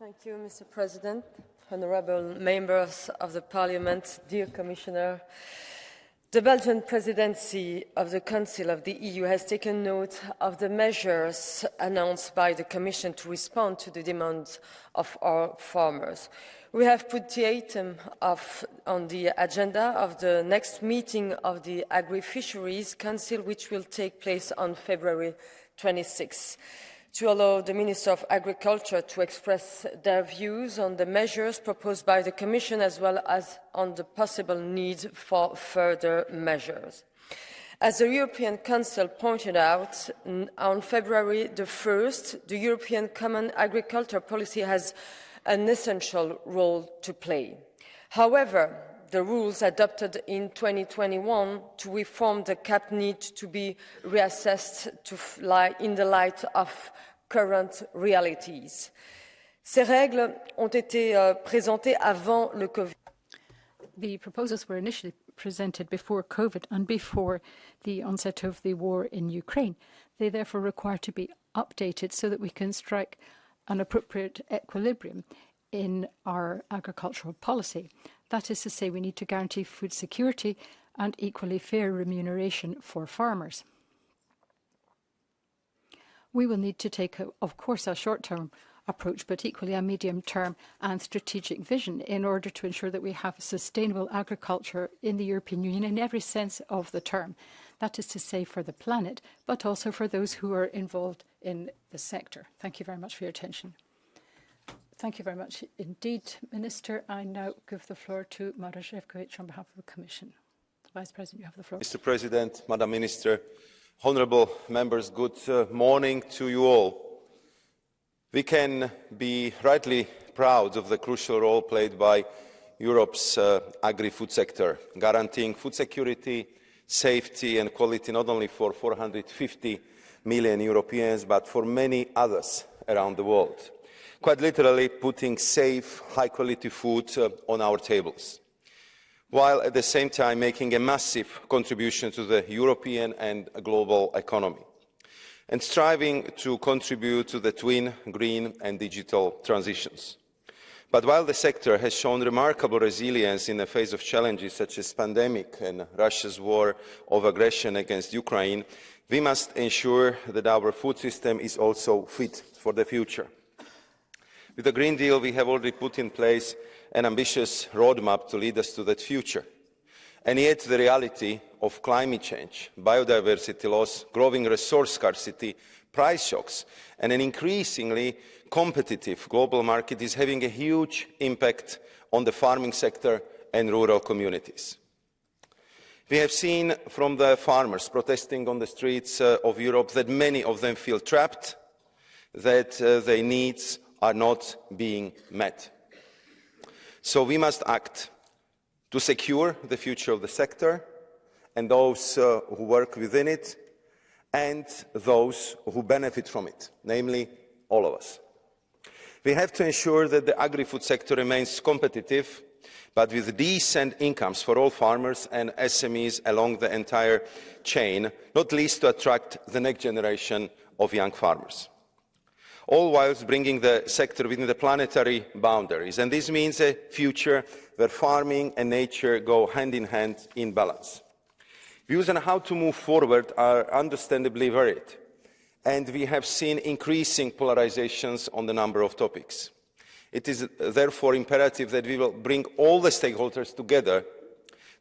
Thank you, Mr. President, honourable members of the Parliament, dear Commissioner. The Belgian presidency of the Council of the EU has taken note of the measures announced by the Commission to respond to the demands of our farmers. We have put the item on the agenda of the next meeting of the Agri-Fisheries Council, which will take place on February 26, to allow the Minister of Agriculture to express their views on the measures proposed by the Commission, as well as on the possible need for further measures. As the European Council pointed out, on February the 1st, the European Common Agriculture Policy has an essential role to play. However, the rules adopted in 2021 to reform the CAP need to be reassessed in the light of current realities. Ces règles ont été présentées avant le Covid. The proposals were initially presented before COVID and before the onset of the war in Ukraine. They therefore require to be updated so that we can strike an appropriate equilibrium in our agricultural policy. That is to say, we need to guarantee food security and equally fair remuneration for farmers. We will need to take, of course, a short-term approach, but equally a medium-term and strategic vision in order to ensure that we have sustainable agriculture in the European Union in every sense of the term. That is to say, for the planet, but also for those who are involved in the sector. Thank you very much for your attention. Thank you very much indeed, Minister. I now give the floor to Maroš Šefčovič on behalf of the Commission. Vice President, you have the floor. Mr. President, Madam Minister, honourable members, good morning to you all. We can be rightly proud of the crucial role played by Europe's agri-food sector, guaranteeing food security, safety and quality not only for 450 million Europeans, but for many others around the world. Quite literally putting safe, high-quality food on our tables, while at the same time making a massive contribution to the European and global economy, and striving to contribute to the twin green and digital transitions. But while the sector has shown remarkable resilience in the face of challenges such as the pandemic and Russia's war of aggression against Ukraine, we must ensure that our food system is also fit for the future. With the Green Deal, we have already put in place an ambitious roadmap to lead us to that future. And yet the reality of climate change, biodiversity loss, growing resource scarcity, price shocks, and an increasingly competitive global market is having a huge impact on the farming sector and rural communities. We have seen from the farmers protesting on the streets of Europe that many of them feel trapped, that their needs are not being met. So we must act to secure the future of the sector and those who work within it and those who benefit from it, namely all of us. We have to ensure that the agri-food sector remains competitive, but with decent incomes for all farmers and SMEs along the entire chain, not least to attract the next generation of young farmers, all whilst bringing the sector within the planetary boundaries. And this means a future where farming and nature go hand in hand in balance. Views on how to move forward are understandably varied, and we have seen increasing polarizations on a number of topics. It is therefore imperative that we will bring all the stakeholders together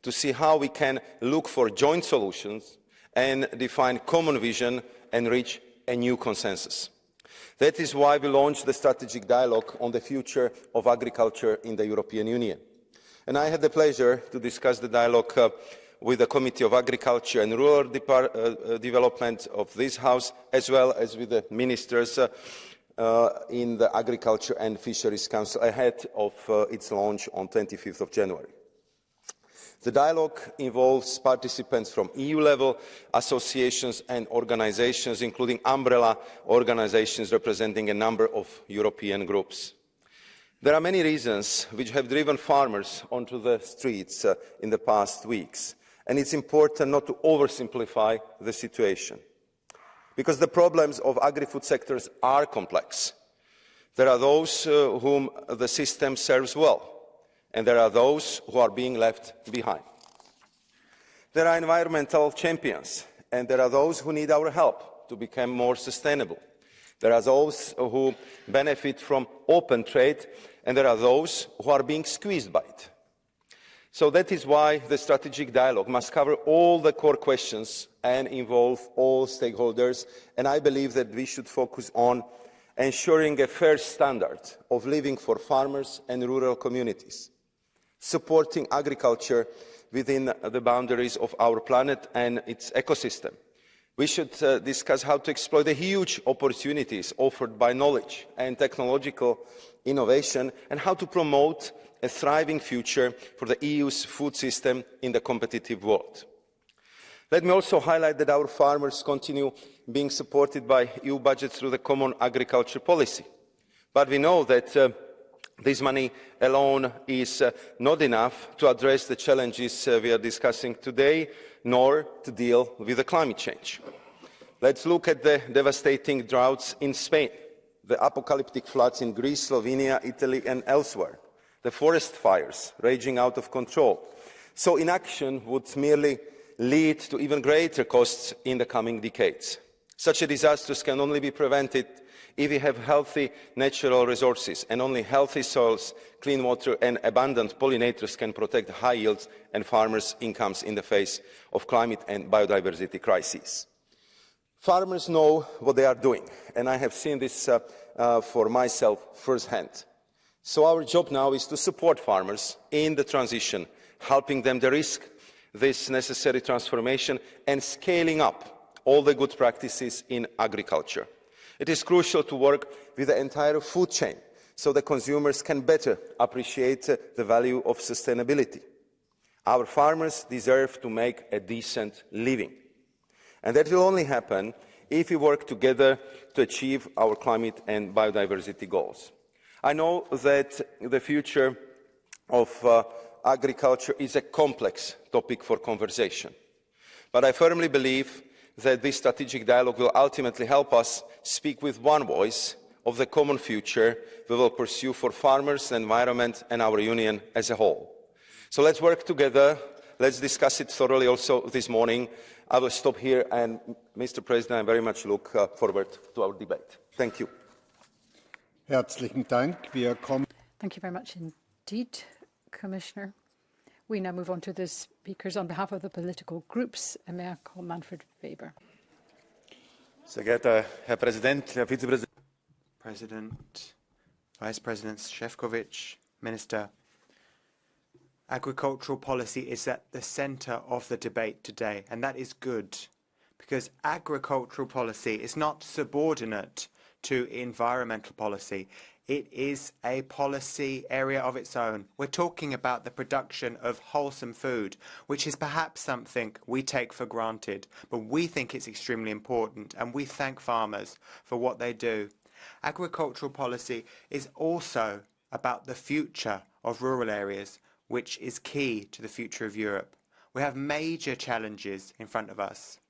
to see how we can look for joint solutions and define common vision and reach a new consensus. That is why we launched the strategic dialogue on the future of agriculture in the European Union. And I had the pleasure to discuss the dialogue with the Committee of Agriculture and Rural Development of this House, as well as with the ministers in the Agriculture and Fisheries Council ahead of its launch on 25th of January. The dialogue involves participants from EU level, associations and organisations, including umbrella organisations representing a number of European groups. There are many reasons which have driven farmers onto the streets in the past weeks, and it's important not to oversimplify the situation, because the problems of agri-food sectors are complex. There are those whom the system serves well, and there are those who are being left behind. There are environmental champions, and there are those who need our help to become more sustainable. There are those who benefit from open trade, and there are those who are being squeezed by it. So that is why the strategic dialogue must cover all the core questions and involve all stakeholders, and I believe that we should focus on ensuring a fair standard of living for farmers and rural communities, supporting agriculture within the boundaries of our planet and its ecosystem. We should discuss how to exploit the huge opportunities offered by knowledge and technological innovation, and how to promote a thriving future for the EU's food system in the competitive world. Let me also highlight that our farmers continue being supported by EU budget through the Common Agriculture Policy. But we know that this money alone is not enough to address the challenges we are discussing today, nor to deal with the climate change. Let's look at the devastating droughts in Spain, the apocalyptic floods in Greece, Slovenia, Italy and elsewhere, the forest fires raging out of control. So inaction would merely lead to even greater costs in the coming decades. Such disasters can only be prevented if we have healthy natural resources, and only healthy soils, clean water and abundant pollinators can protect high yields and farmers' incomes in the face of climate and biodiversity crises. Farmers know what they are doing, and I have seen this for myself firsthand. So our job now is to support farmers in the transition, helping them de-risk this necessary transformation and scaling up all the good practices in agriculture. It is crucial to work with the entire food chain so that consumers can better appreciate the value of sustainability. Our farmers deserve to make a decent living. And that will only happen if we work together to achieve our climate and biodiversity goals. I know that the future of agriculture is a complex topic for conversation, but I firmly believe that this strategic dialogue will ultimately help us speak with one voice of the common future we will pursue for farmers, the environment and our union as a whole. So let's work together. Let's discuss it thoroughly also this morning. I will stop here, and Mr. President, I very much look forward to our debate. Thank you. Herzlichen Dank. Thank you very much indeed, Commissioner. We now move on to the speakers on behalf of the political groups. May I call Manfred Weber. Sehr geehrter Herr Präsident, Herr Vizepräsident, President, Vice President Šefčovič, Minister. Agricultural policy is at the centre of the debate today, and that is good, because agricultural policy is not subordinate to environmental policy. It is a policy area of its own. We're talking about the production of wholesome food, which is perhaps something we take for granted, but we think it's extremely important, and we thank farmers for what they do. Agricultural policy is also about the future of rural areas, which is key to the future of Europe. We have major challenges in front of us.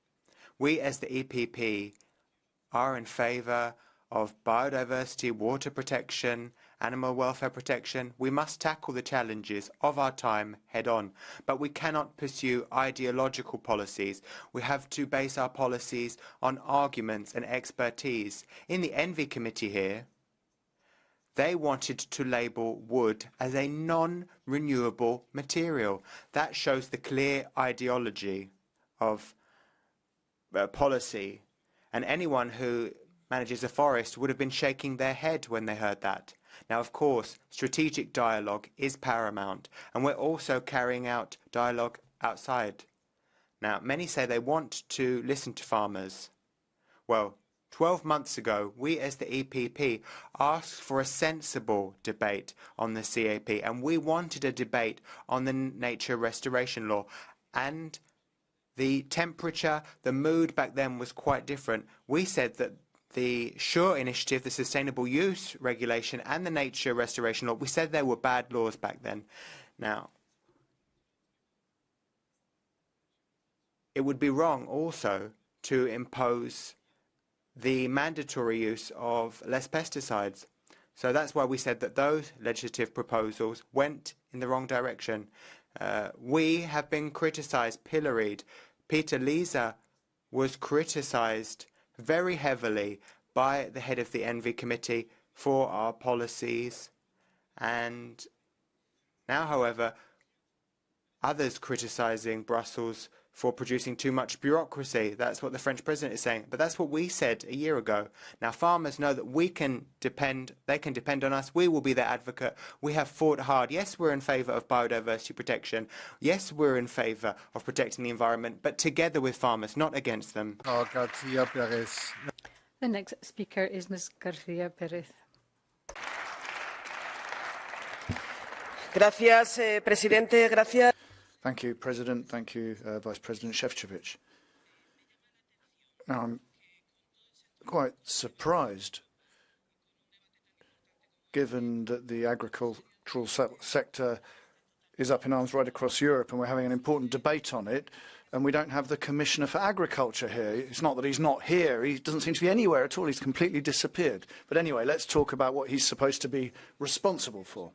We, as the EPP, are in favour of biodiversity, water protection, animal welfare protection. We must tackle the challenges of our time head on, but we cannot pursue ideological policies. We have to base our policies on arguments and expertise. In the Envy Committee here, they wanted to label wood as a non-renewable material. That shows the clear ideology of policy, and anyone who manages a forest would have been shaking their head when they heard that. Now, of course, strategic dialogue is paramount, and we're also carrying out dialogue outside. Now, many say they want to listen to farmers. Well, 12 months ago, we as the EPP asked for a sensible debate on the CAP, and we wanted a debate on the nature restoration law. And the temperature, the mood back then was quite different. We said that the SURE initiative, the Sustainable Use Regulation, and the Nature Restoration Law, we said they were bad laws back then. Now, it would be wrong also to impose the mandatory use of less pesticides. So that's why we said that those legislative proposals went in the wrong direction. We have been criticised, pilloried. Peter Liese was criticised very heavily by the head of the ENVI committee for our policies. And now, however, others criticising Brussels for producing too much bureaucracy. That's what the French president is saying. But that's what we said a year ago. Now, farmers know that they can depend on us. We will be their advocate. We have fought hard. Yes, we're in favour of biodiversity protection. Yes, we're in favour of protecting the environment, but together with farmers, not against them. García Pérez. The next speaker is Ms. García Pérez. Gracias, presidente. Gracias. Thank you, President. Thank you, Vice President Šefčovič. Now, I'm quite surprised, given that the agricultural sector is up in arms right across Europe and we're having an important debate on it, and we don't have the Commissioner for Agriculture here. It's not that he's not here. He doesn't seem to be anywhere at all. He's completely disappeared. But anyway, let's talk about what he's supposed to be responsible for.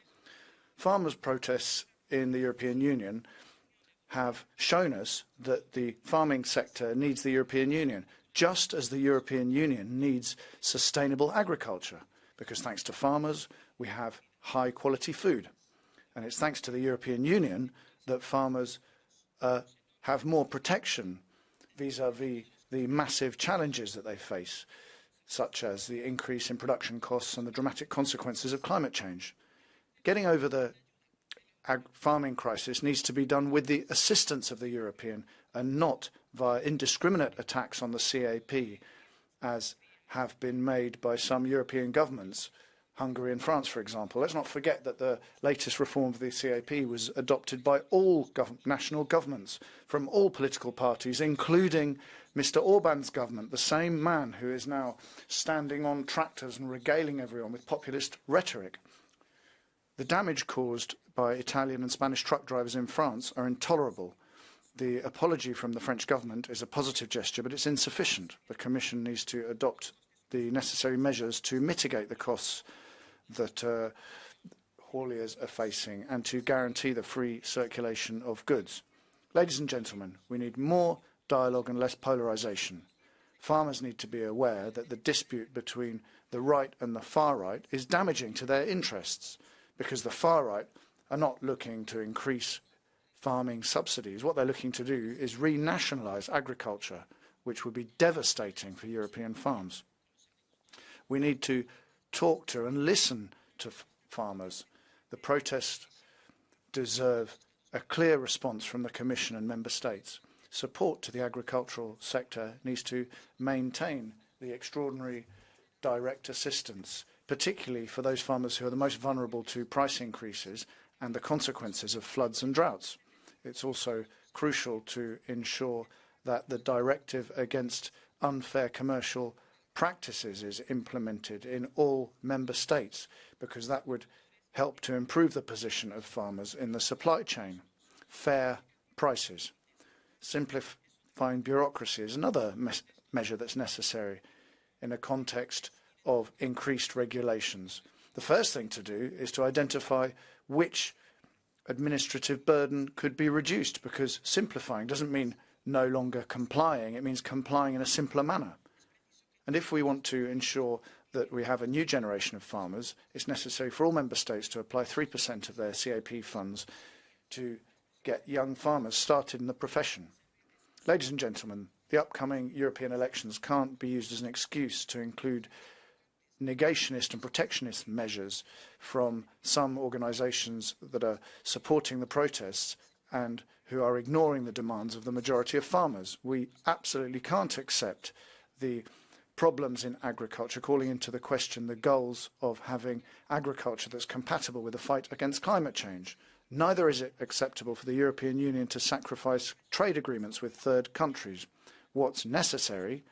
Farmers' protests in the European Union have shown us that the farming sector needs the European Union, just as the European Union needs sustainable agriculture, because thanks to farmers, we have high-quality food. And it's thanks to the European Union that farmers have more protection vis-à-vis the massive challenges that they face, such as the increase in production costs and the dramatic consequences of climate change. Getting over the farming crisis needs to be done with the assistance of the European and not via indiscriminate attacks on the CAP, as have been made by some European governments, Hungary and France, for example. Let's not forget that the latest reform of the CAP was adopted by all national governments from all political parties, including Mr. Orban's government, the same man who is now standing on tractors and regaling everyone with populist rhetoric. The damage caused by Italian and Spanish truck drivers in France are intolerable. The apology from the French government is a positive gesture, but it's insufficient. The Commission needs to adopt the necessary measures to mitigate the costs that hauliers are facing and to guarantee the free circulation of goods. Ladies and gentlemen, we need more dialogue and less polarisation. Farmers need to be aware that the dispute between the right and the far right is damaging to their interests, because the far right are not looking to increase farming subsidies. What they're looking to do is renationalise agriculture, which would be devastating for European farms. We need to talk to and listen to farmers. The protests deserve a clear response from the Commission and Member States. Support to the agricultural sector needs to maintain the extraordinary direct assistance, particularly for those farmers who are the most vulnerable to price increases and the consequences of floods and droughts. It's also crucial to ensure that the directive against unfair commercial practices is implemented in all member states, because that would help to improve the position of farmers in the supply chain. Fair prices. Simplifying bureaucracy is another measure that's necessary in a context of increased regulations. The first thing to do is to identify which administrative burden could be reduced, because simplifying doesn't mean no longer complying, it means complying in a simpler manner. And if we want to ensure that we have a new generation of farmers, it's necessary for all member states to apply 3% of their CAP funds to get young farmers started in the profession. Ladies and gentlemen, the upcoming European elections can't be used as an excuse to include negationist and protectionist measures from some organisations that are supporting the protests and who are ignoring the demands of the majority of farmers. We absolutely can't accept the problems in agriculture, calling into the question the goals of having agriculture that's compatible with the fight against climate change. Neither is it acceptable for the European Union to sacrifice trade agreements with third countries. What's necessary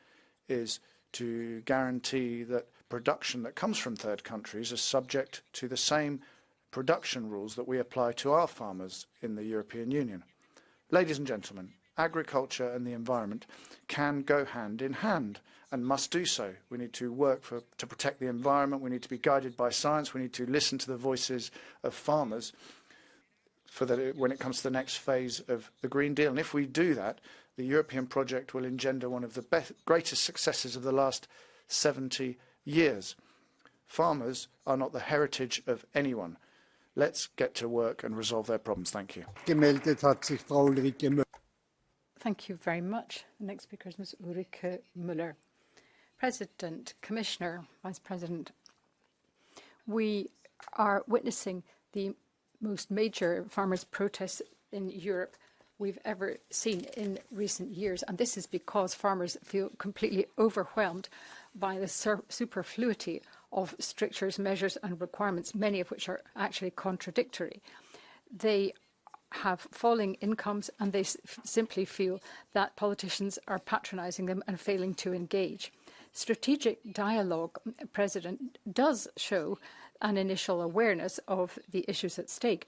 is to guarantee that production that comes from third countries is subject to the same production rules that we apply to our farmers in the European Union. Ladies and gentlemen, agriculture and the environment can go hand in hand and must do so. We need to work to protect the environment. We need to be guided by science. We need to listen to the voices of farmers when it comes to the next phase of the Green Deal. And if we do that, the European project will engender one of the greatest successes of the last 70 years. Farmers are not the heritage of anyone. Let's get to work and resolve their problems. Thank you. Gemeldet hat sich Frau Ulrike Müller. Thank you very much. The next speaker is Ms. Ulrike Müller. President, Commissioner, Vice President, we are witnessing the most major farmers' protests in Europe we've ever seen in recent years, and this is because farmers feel completely overwhelmed by the superfluity of strictures, measures and requirements, many of which are actually contradictory. They have falling incomes and they simply feel that politicians are patronising them and failing to engage. Strategic dialogue, President, does show an initial awareness of the issues at stake,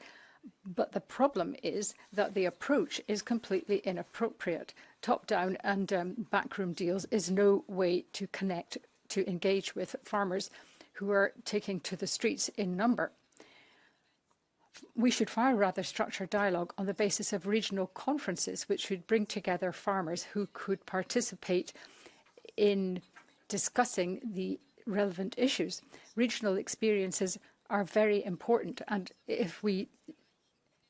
but the problem is that the approach is completely inappropriate. Top-down and backroom deals is no way to connect, to engage with farmers who are taking to the streets in number. We should far rather structure dialogue on the basis of regional conferences, which would bring together farmers who could participate in discussing the relevant issues. Regional experiences are very important, and if we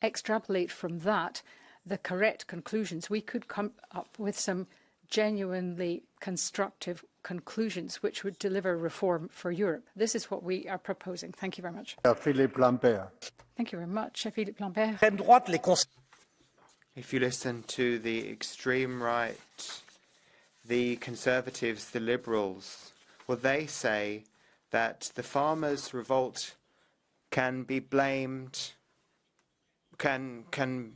extrapolate from that the correct conclusions, we could come up with some genuinely constructive conclusions which would deliver reform for Europe. This is what we are proposing. Thank you very much. Philippe Lambert. Thank you very much, Philippe Lambert. If you listen to the extreme right, the Conservatives, the Liberals, well, they say that the farmers' revolt can be blamed, can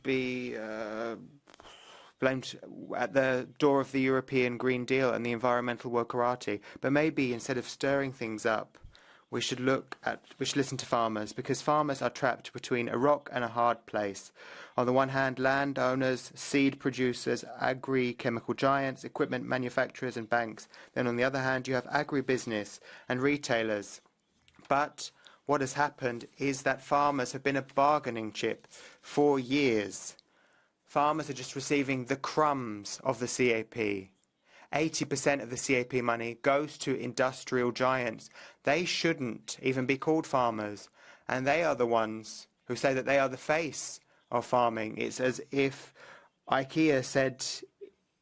be blamed at the door of the European Green Deal and the environmental wokerati. But maybe instead of stirring things up, we should listen to farmers, because farmers are trapped between a rock and a hard place. On the one hand, landowners, seed producers, agri-chemical giants, equipment manufacturers and banks. Then on the other hand, you have agribusiness and retailers. But what has happened is that farmers have been a bargaining chip for years. Farmers are just receiving the crumbs of the CAP. 80% of the CAP money goes to industrial giants. They shouldn't even be called farmers. And they are the ones who say that they are the face of farming. It's as if IKEA said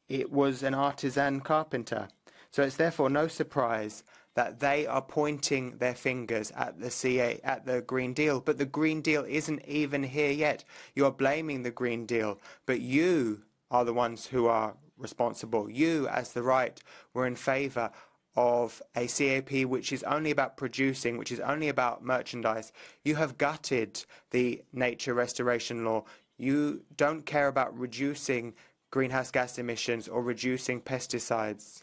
it was an artisan carpenter. So it's therefore no surprise that they are pointing their fingers at the Green Deal. But the Green Deal isn't even here yet. You're blaming the Green Deal, but you are the ones who are responsible. You, as the right, were in favour of a CAP which is only about producing, which is only about merchandise. You have gutted the nature restoration law. You don't care about reducing greenhouse gas emissions or reducing pesticides.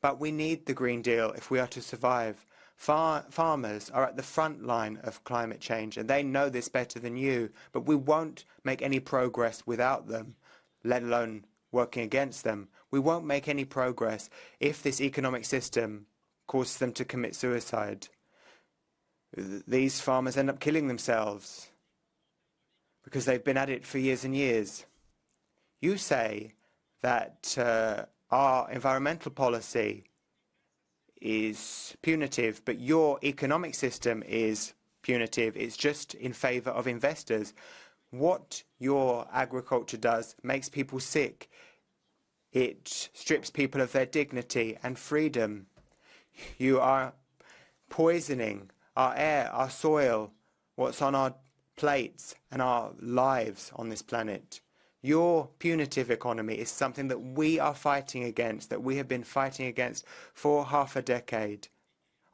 But we need the Green Deal if we are to survive. Farmers are at the front line of climate change, and they know this better than you. But we won't make any progress without them, let alone working against them. We won't make any progress if this economic system causes them to commit suicide. These farmers end up killing themselves because they've been at it for years and years. You say that our environmental policy is punitive, but your economic system is punitive. It's just in favour of investors. What your agriculture does makes people sick. It strips people of their dignity and freedom. You are poisoning our air, our soil, what's on our plates and our lives on this planet. Your punitive economy is something that we are fighting against, that we have been fighting against for half a decade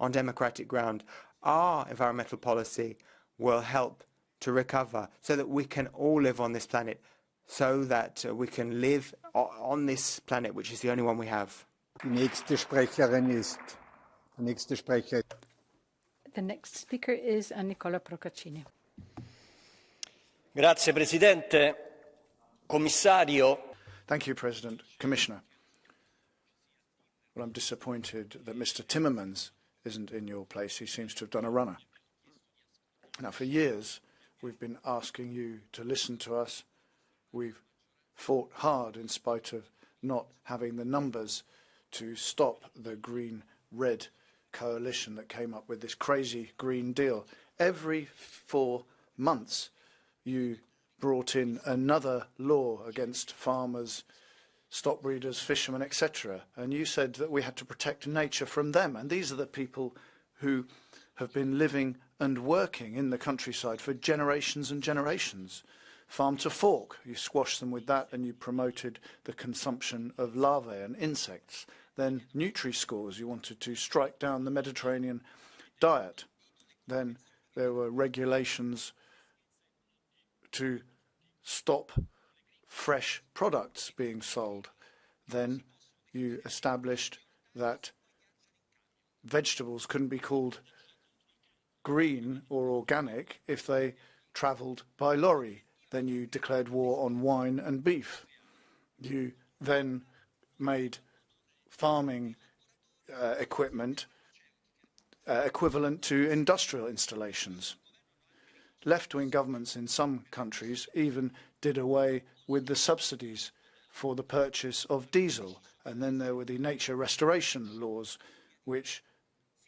on democratic ground. Our environmental policy will help to recover so that we can all live on this planet, so that we can live on this planet, which is the only one we have. The next speaker is Nicola Procaccini. Grazie Presidente, Commissario. Thank you, President. Commissioner. Well, I'm disappointed that Mr. Timmermans isn't in your place. He seems to have done a runner. Now, for years, we've been asking you to listen to us. We've fought hard in spite of not having the numbers to stop the Green-Red coalition that came up with this crazy Green Deal. Every 4 months, you brought in another law against farmers, stock breeders, fishermen, etc. And you said that we had to protect nature from them. And these are the people who have been living and working in the countryside for generations and generations. Farm to fork, you squashed them with that and you promoted the consumption of larvae and insects. Then Nutri-Scores, you wanted to strike down the Mediterranean diet. Then there were regulations to stop fresh products being sold. Then you established that vegetables couldn't be called green or organic if they travelled by lorry. Then you declared war on wine and beef. You then made farming equipment equivalent to industrial installations. Left-wing governments in some countries even did away with the subsidies for the purchase of diesel. And then there were the nature restoration laws, which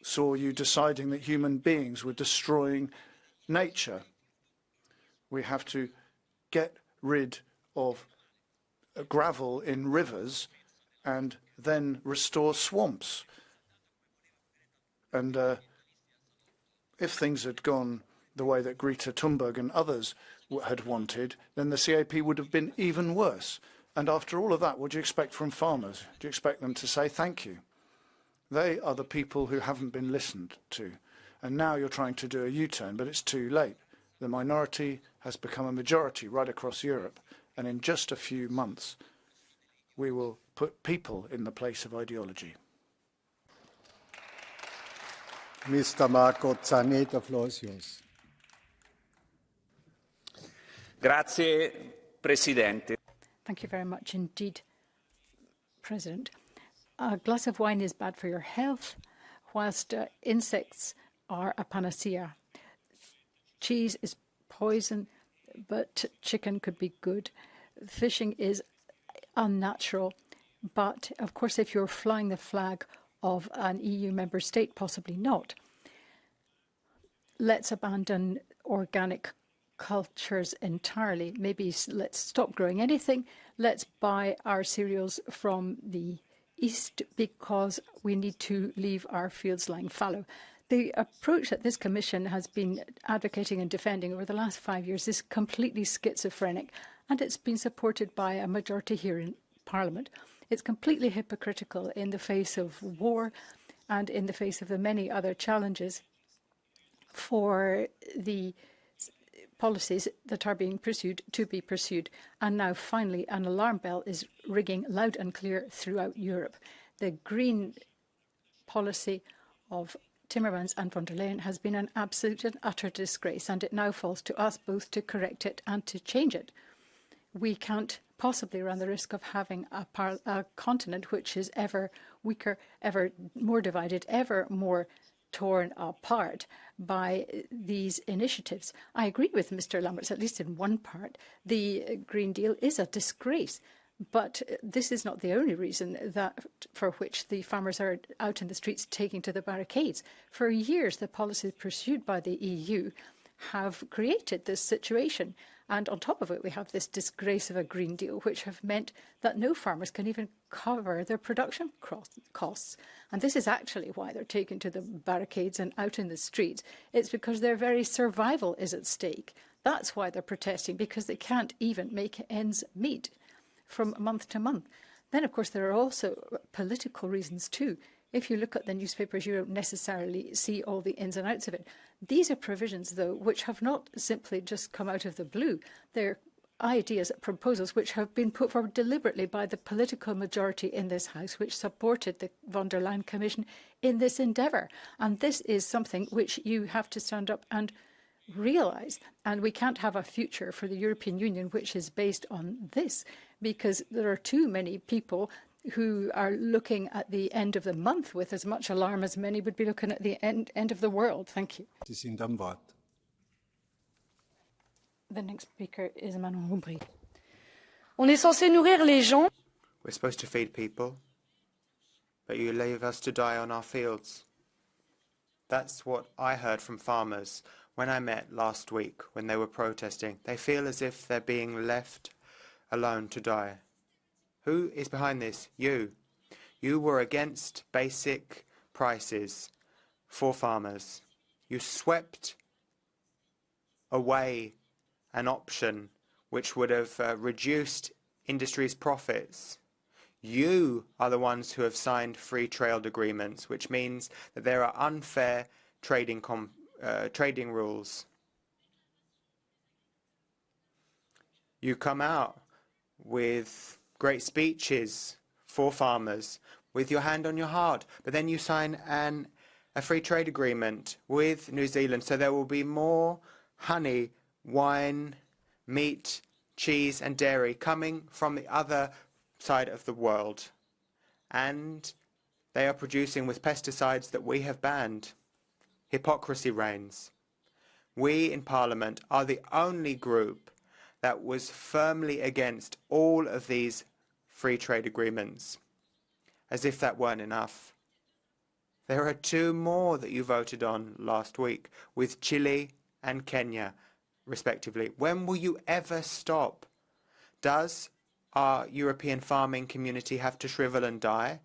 saw you deciding that human beings were destroying nature. We have to get rid of gravel in rivers and then restore swamps. And if things had gone the way that Greta Thunberg and others had wanted, then the CAP would have been even worse. And after all of that, what do you expect from farmers? Do you expect them to say thank you? They are the people who haven't been listened to. And now you're trying to do a U-turn, but it's too late. The minority has become a majority right across Europe. And in just a few months, we will put people in the place of ideology. Mr. Marco Zanni, the floor is yours. Grazie, Presidente. Thank you very much indeed, President. A glass of wine is bad for your health, whilst insects are a panacea. Cheese is poison, but chicken could be good. Fishing is unnatural, but of course if you're flying the flag of an EU member state, possibly not. Let's abandon organic cultures entirely. Maybe let's stop growing anything. Let's buy our cereals from the east because we need to leave our fields lying fallow. The approach that this Commission has been advocating and defending over the last 5 years is completely schizophrenic, and it's been supported by a majority here in Parliament. It's completely hypocritical in the face of war and in the face of the many other challenges for the policies that are being pursued to be pursued. And now finally an alarm bell is ringing loud and clear throughout Europe. The green policy of Timmermans and von der Leyen has been an absolute and utter disgrace, and it now falls to us both to correct it and to change it. We can't possibly run the risk of having a continent which is ever weaker, ever more divided, ever more torn apart by these initiatives. I agree with Mr. Lamberts, at least in one part. The Green Deal is a disgrace, but this is not the only reason that for which the farmers are out in the streets taking to the barricades. For years, the policies pursued by the EU have created this situation. And on top of it, we have this disgrace of a Green Deal, which have meant that no farmers can even cover their production costs. And this is actually why they're taken to the barricades and out in the streets. It's because their very survival is at stake. That's why they're protesting, because they can't even make ends meet from month to month. Then, of course, there are also political reasons too. If you look at the newspapers, you don't necessarily see all the ins and outs of it. These are provisions, though, which have not simply just come out of the blue. They're ideas, proposals, which have been put forward deliberately by the political majority in this House, which supported the von der Leyen Commission in this endeavour. And this is something which you have to stand up and realise. And we can't have a future for the European Union which is based on this. because there are too many people who are looking at the end of the month with as much alarm as many would be looking at the end of the world. Thank you. Sie sind am Wort. The next speaker is Manon Roubry. On est censé nourrir les gens. We're supposed to feed people, but you leave us to die on our fields. That's what I heard from farmers when I met last week when they were protesting. They feel as if they're being left alone to die. Who is behind this? You. You were against basic prices for farmers. You swept away an option which would have reduced industry's profits. You are the ones who have signed free trade agreements, which means that there are unfair trading rules. You come out with great speeches for farmers with your hand on your heart, but then you sign a free trade agreement with New Zealand, so there will be more honey, wine, meat, cheese and dairy coming from the other side of the world, and they are producing with pesticides that we have banned. Hypocrisy reigns. We in Parliament are the only group that was firmly against all of these free trade agreements, as if that weren't enough. There are two more that you voted on last week with Chile and Kenya, respectively. When will you ever stop? Does our European farming community have to shrivel and die?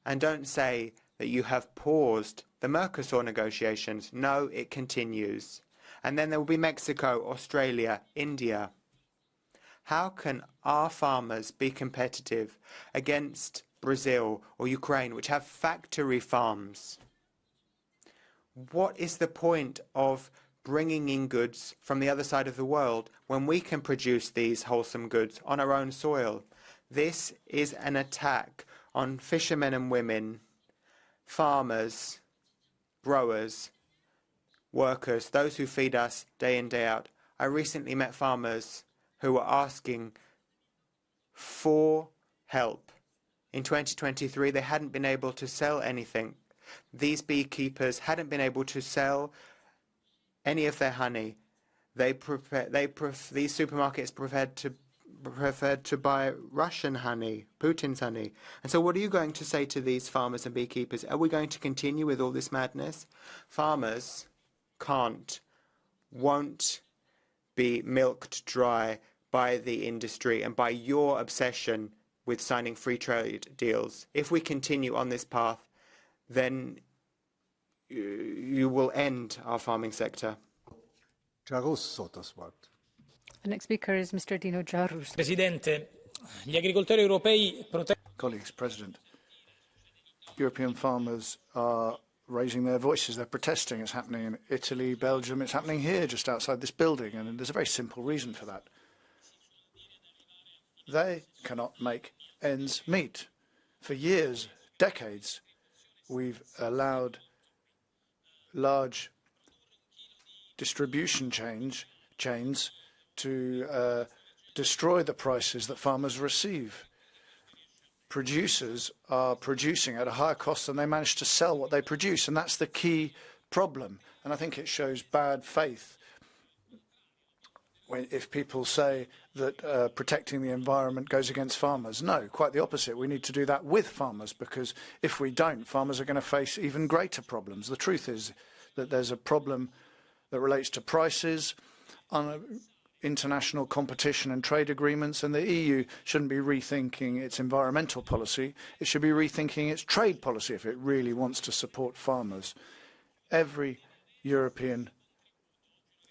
And don't say that you have paused the Mercosur negotiations. No, it continues. And then there will be Mexico, Australia, India. How can our farmers be competitive against Brazil or Ukraine, which have factory farms? What is the point of bringing in goods from the other side of the world when we can produce these wholesome goods on our own soil? This is an attack on fishermen and women, farmers, growers, workers, those who feed us day in, day out. I recently met farmers who were asking for help. In 2023, they hadn't been able to sell anything. These beekeepers hadn't been able to sell any of their honey. These supermarkets preferred to buy Russian honey, Putin's honey. And so what are you going to say to these farmers and beekeepers? Are we going to continue with all this madness? Farmers won't be milked dry by the industry and by your obsession with signing free trade deals. If we continue on this path, then you will end our farming sector. The next speaker is Mr. Dino Giarrusso. Presidente, gli agricoltori europei Colleagues, President, European farmers are raising their voices. They're protesting. It's happening in Italy, Belgium. It's happening here, just outside this building. And there's a very simple reason for that. They cannot make ends meet. For years, decades, we've allowed large distribution chains to destroy the prices that farmers receive. Producers are producing at a higher cost than they manage to sell what they produce, and that's the key problem. And I think it shows bad faith if people say that protecting the environment goes against farmers. No, quite the opposite. We need to do that with farmers, because if we don't, farmers are going to face even greater problems. The truth is that there's a problem that relates to prices, international competition and trade agreements, and the EU shouldn't be rethinking its environmental policy. It should be rethinking its trade policy if it really wants to support farmers. Every European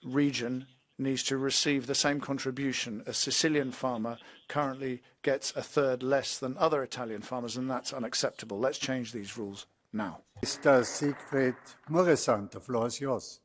region needs to receive the same contribution. A Sicilian farmer currently gets a third less than other Italian farmers, and that's unacceptable. Let's change these rules now. Mr. Siegfried Muresan, the floor is yours.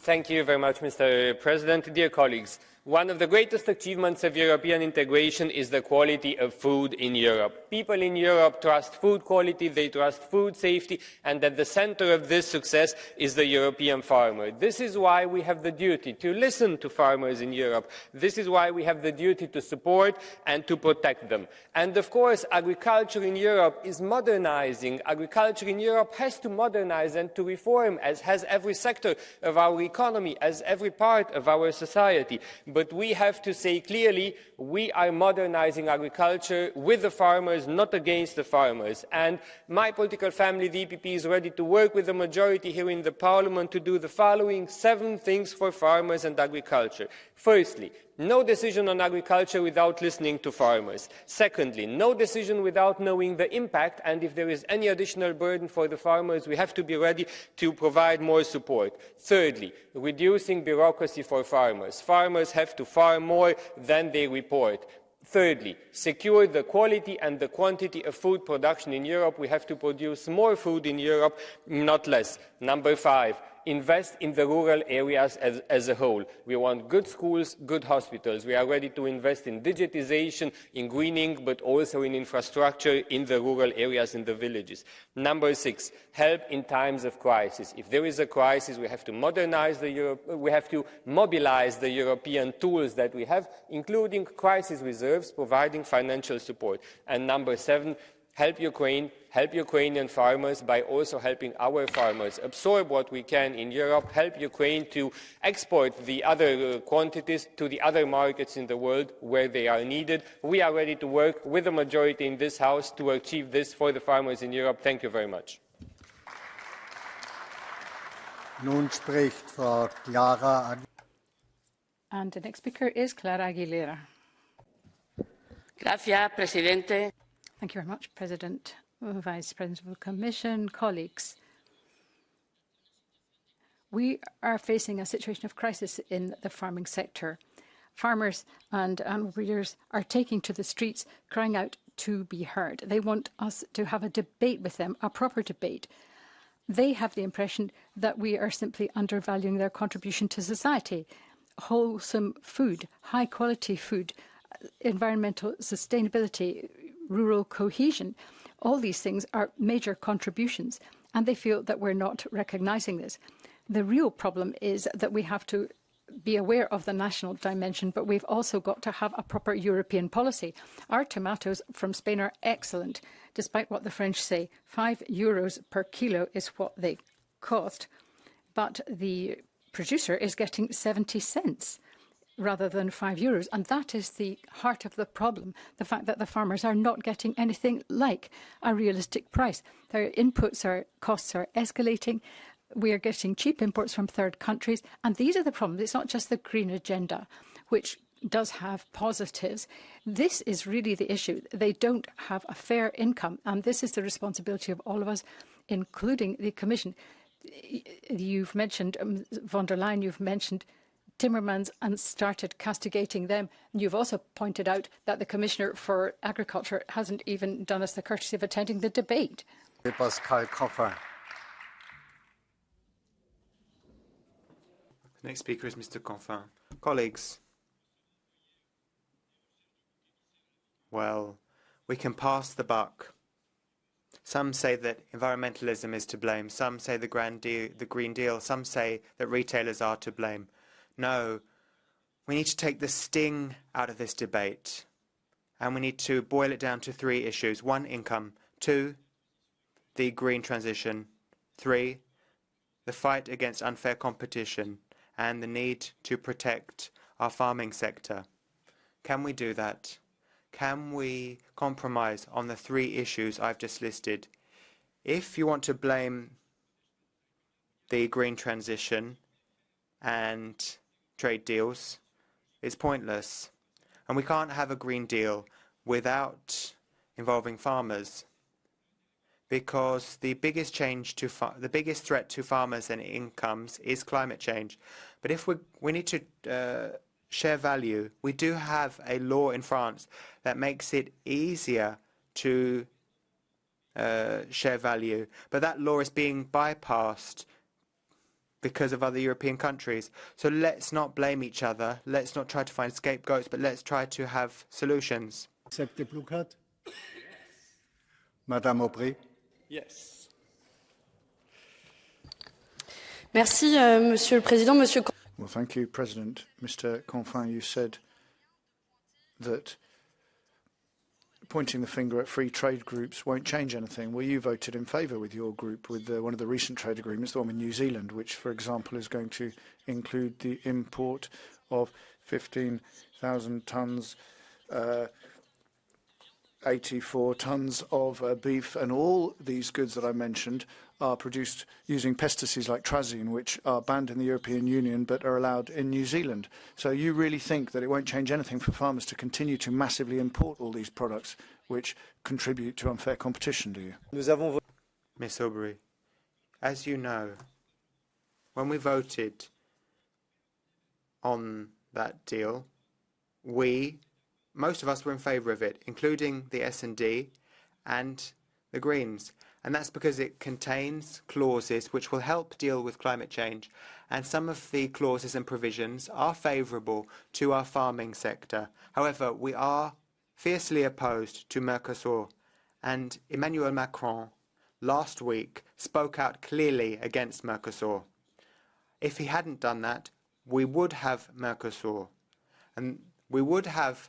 Thank you very much, Mr. President. Dear colleagues, One of the greatest achievements of European integration is the quality of food in Europe. People in Europe trust food quality, they trust food safety, and at the center of this success is the European farmer. This is why we have the duty to listen to farmers in Europe. This is why we have the duty to support and to protect them. And of course, agriculture in Europe is modernizing. Agriculture in Europe has to modernize and to reform, as has every sector of our economy, as every part of our society. But we have to say clearly, we are modernizing agriculture with the farmers, not against the farmers. And my political family, the EPP, is ready to work with the majority here in the Parliament to do the following 7 things for farmers and agriculture. Firstly, no decision on agriculture without listening to farmers. Secondly, no decision without knowing the impact, and if there is any additional burden for the farmers, we have to be ready to provide more support. Thirdly, reducing bureaucracy for farmers. Farmers have to farm more than they report. Thirdly, secure the quality and the quantity of food production in Europe. We have to produce more food in Europe, not less. Number 5, invest in the rural areas as a whole. We want good schools, good hospitals. We are ready to invest in digitization, in greening, but also in infrastructure in the rural areas, in the villages. Number 6, help in times of crisis. If there is a crisis, we have to modernize we have to mobilize the European tools that we have, including crisis reserves, providing financial support. And number 7, help Ukraine, help Ukrainian farmers by also helping our farmers absorb what we can in Europe, help Ukraine to export the other quantities to the other markets in the world where they are needed. We are ready to work with the majority in this House to achieve this for the farmers in Europe. Thank you very much. Nun spricht Frau Clara. And the next speaker is Clara Aguilera. Gracias, Presidente. Thank you very much, President, Vice President of the Commission, colleagues. We are facing a situation of crisis in the farming sector. Farmers and animal breeders are taking to the streets, crying out to be heard. They want us to have a debate with them, a proper debate. They have the impression that we are simply undervaluing their contribution to society. Wholesome food, high-quality food, environmental sustainability, rural cohesion, all these things are major contributions, and they feel that we're not recognising this. The real problem is that we have to be aware of the national dimension, but we've also got to have a proper European policy. Our tomatoes from Spain are excellent, despite what the French say. €5 per kilo is what they cost, but the producer is getting 70 cents. Rather than €5. And that is the heart of the problem, the fact that the farmers are not getting anything like a realistic price. Their costs are escalating. We are getting cheap imports from third countries. And these are the problems. It's not just the green agenda, which does have positives. This is really the issue. They don't have a fair income. And this is the responsibility of all of us, including the Commission. You've mentioned von der Leyen, you've mentioned Timmermans, and started castigating them. And you've also pointed out that the Commissioner for Agriculture hasn't even done us the courtesy of attending the debate. The next speaker is Mr. Confin. Colleagues, well, we can pass the buck. Some say that environmentalism is to blame. Some say the Green Deal. Some say that retailers are to blame. No, we need to take the sting out of this debate, and we need to boil it down to 3 issues. 1, income. 2, the green transition. 3, the fight against unfair competition and the need to protect our farming sector. Can we do that? Can we compromise on the 3 issues I've just listed? If you want to blame the green transition and trade deals, it's pointless. And we can't have a Green Deal without involving farmers, because the biggest threat to farmers and incomes is climate change. But if we need to share value, we do have a law in France that makes it easier to share value, but that law is being bypassed because of other European countries. So let's not blame each other. Let's not try to find scapegoats, but let's try to have solutions. Accept the blue card? Yes. Madame Aubry. Yes. Merci, Monsieur le Président. Monsieur... Well, thank you, President. Mr. Confin, you said that pointing the finger at free trade groups won't change anything. Well, you voted in favour with your group with one of the recent trade agreements, the one with New Zealand, which, for example, is going to include the import of 15,000 tonnes 84 tonnes of beef, and all these goods that I mentioned are produced using pesticides like trazine, which are banned in the European Union but are allowed in New Zealand. So you really think that it won't change anything for farmers to continue to massively import all these products which contribute to unfair competition, do you? Miss Aubry, as you know, when we voted on that deal, most of us were in favour of it, including the S&D and the Greens. And that's because it contains clauses which will help deal with climate change. And some of the clauses and provisions are favourable to our farming sector. However, we are fiercely opposed to Mercosur. And Emmanuel Macron last week spoke out clearly against Mercosur. If he hadn't done that, we would have Mercosur. And we would have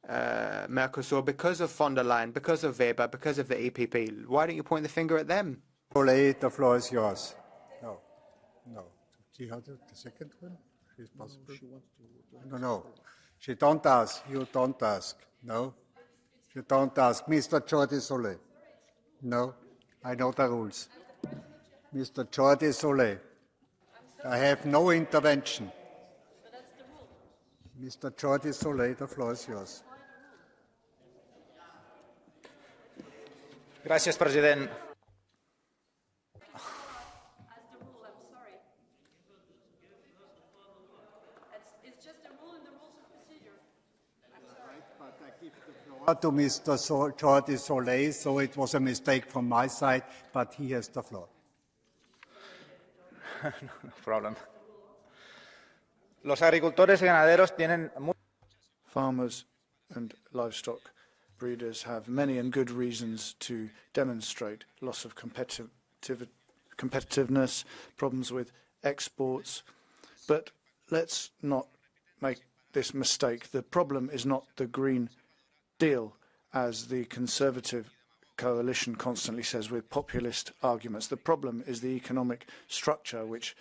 Mercosur because of von der Leyen, because of Weber, because of the EPP. Why don't you point the finger at them? Olay, the floor is yours. No. She had the second one? She's possible? No. She don't ask. You don't ask. No. You don't ask. Mr. Jordi Solé. No. I know the rules. Mr. Jordi Solé. I have no intervention. Mr. Jordi Solé, the floor is yours. Gracias, President. It's just a rule in the rules of procedure. I'm sorry. But I give the floor to Mr. Jordi Solé, so it was a mistake from my side, but he has the floor. No problem. Los agricultores y ganaderos tienen... Farmers and livestock breeders have many and good reasons to demonstrate loss of competitiveness, problems with exports. But let's not make this mistake. The problem is not the Green Deal, as the Conservative coalition constantly says with populist arguments. The problem is the economic structure, which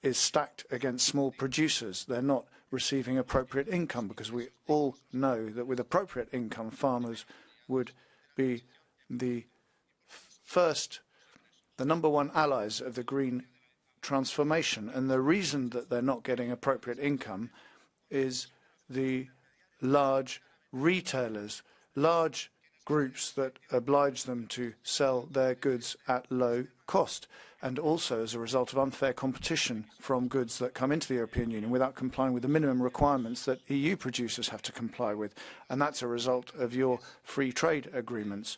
is stacked against small producers. They're not receiving appropriate income, because we all know that with appropriate income, farmers would be the number one allies of the green transformation. And the reason that they're not getting appropriate income is the large retailers, large groups that oblige them to sell their goods at low cost, and also as a result of unfair competition from goods that come into the European Union without complying with the minimum requirements that EU producers have to comply with. And that's a result of your free trade agreements.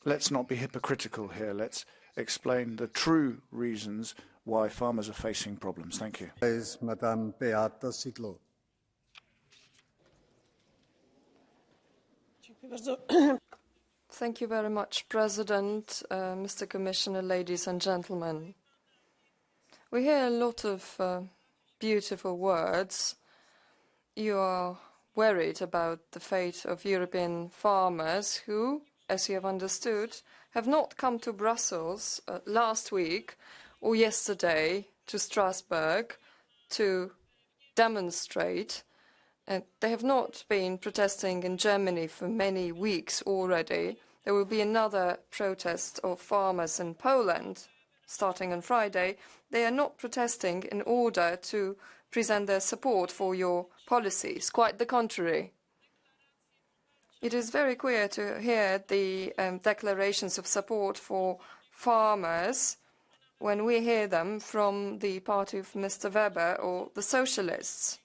Let's not be hypocritical here. Let's explain the true reasons why farmers are facing problems. Thank you. Is Madame Beata Sidlo. Thank you very much, President, Mr. Commissioner, ladies and gentlemen. We hear a lot of beautiful words. You are worried about the fate of European farmers who, as you have understood, have not come to Brussels last week or yesterday to Strasbourg to demonstrate. They have not been protesting in Germany for many weeks already. There will be another protest of farmers in Poland starting on Friday. They are not protesting in order to present their support for your policies. Quite the contrary. It is very clear to hear the declarations of support for farmers when we hear them from the party of Mr. Weber or the Socialists.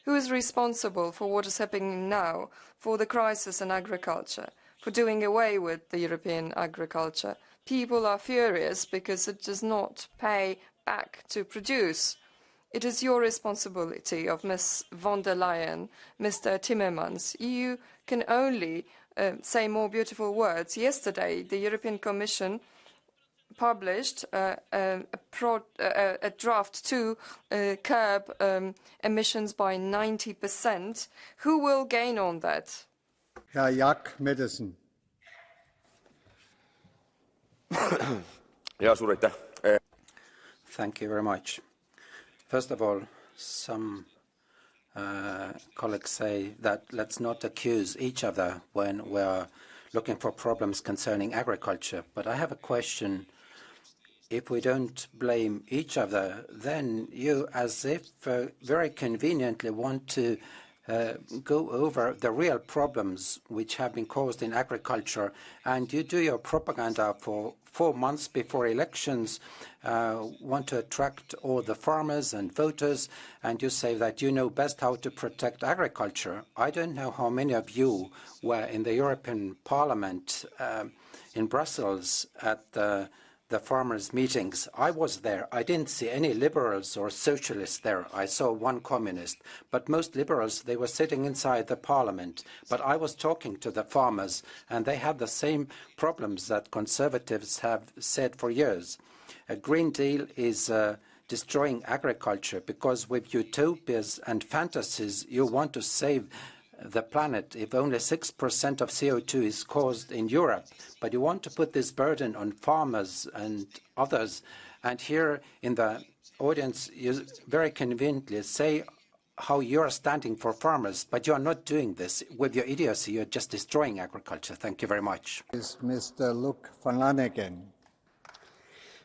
Who is responsible for what is happening now, for the crisis in agriculture? for doing away with the European agriculture. People are furious because it does not pay back to produce. It is your responsibility of Ms. von der Leyen, Mr. Timmermans. You can only say more beautiful words. Yesterday, the European Commission published a draft to curb emissions by 90%. Who will gain on that? Herr Jaak Madison. Ja, suur aitäh. Thank you very much. First of all, some colleagues say that let's not accuse each other when we're looking for problems concerning agriculture. But I have a question. If we don't blame each other, then you, as if very conveniently, want to go over the real problems which have been caused in agriculture, and you do your propaganda for 4 months before elections, want to attract all the farmers and voters, and you say that you know best how to protect agriculture. I don't know how many of you were in the European Parliament in Brussels at the farmers' meetings. I was there. I didn't see any liberals or socialists there. I saw one communist. But most liberals, they were sitting inside the parliament. But I was talking to the farmers, and they had the same problems that conservatives have said for years. A Green Deal is destroying agriculture because with utopias and fantasies, you want to save the planet if only 6% of CO2 is caused in Europe. But you want to put this burden on farmers and others. And here in the audience, you very conveniently say how you're standing for farmers, but you're not doing this. With your idiocy, you're just destroying agriculture. Thank you very much. Is Mr. Luke van Lanagan.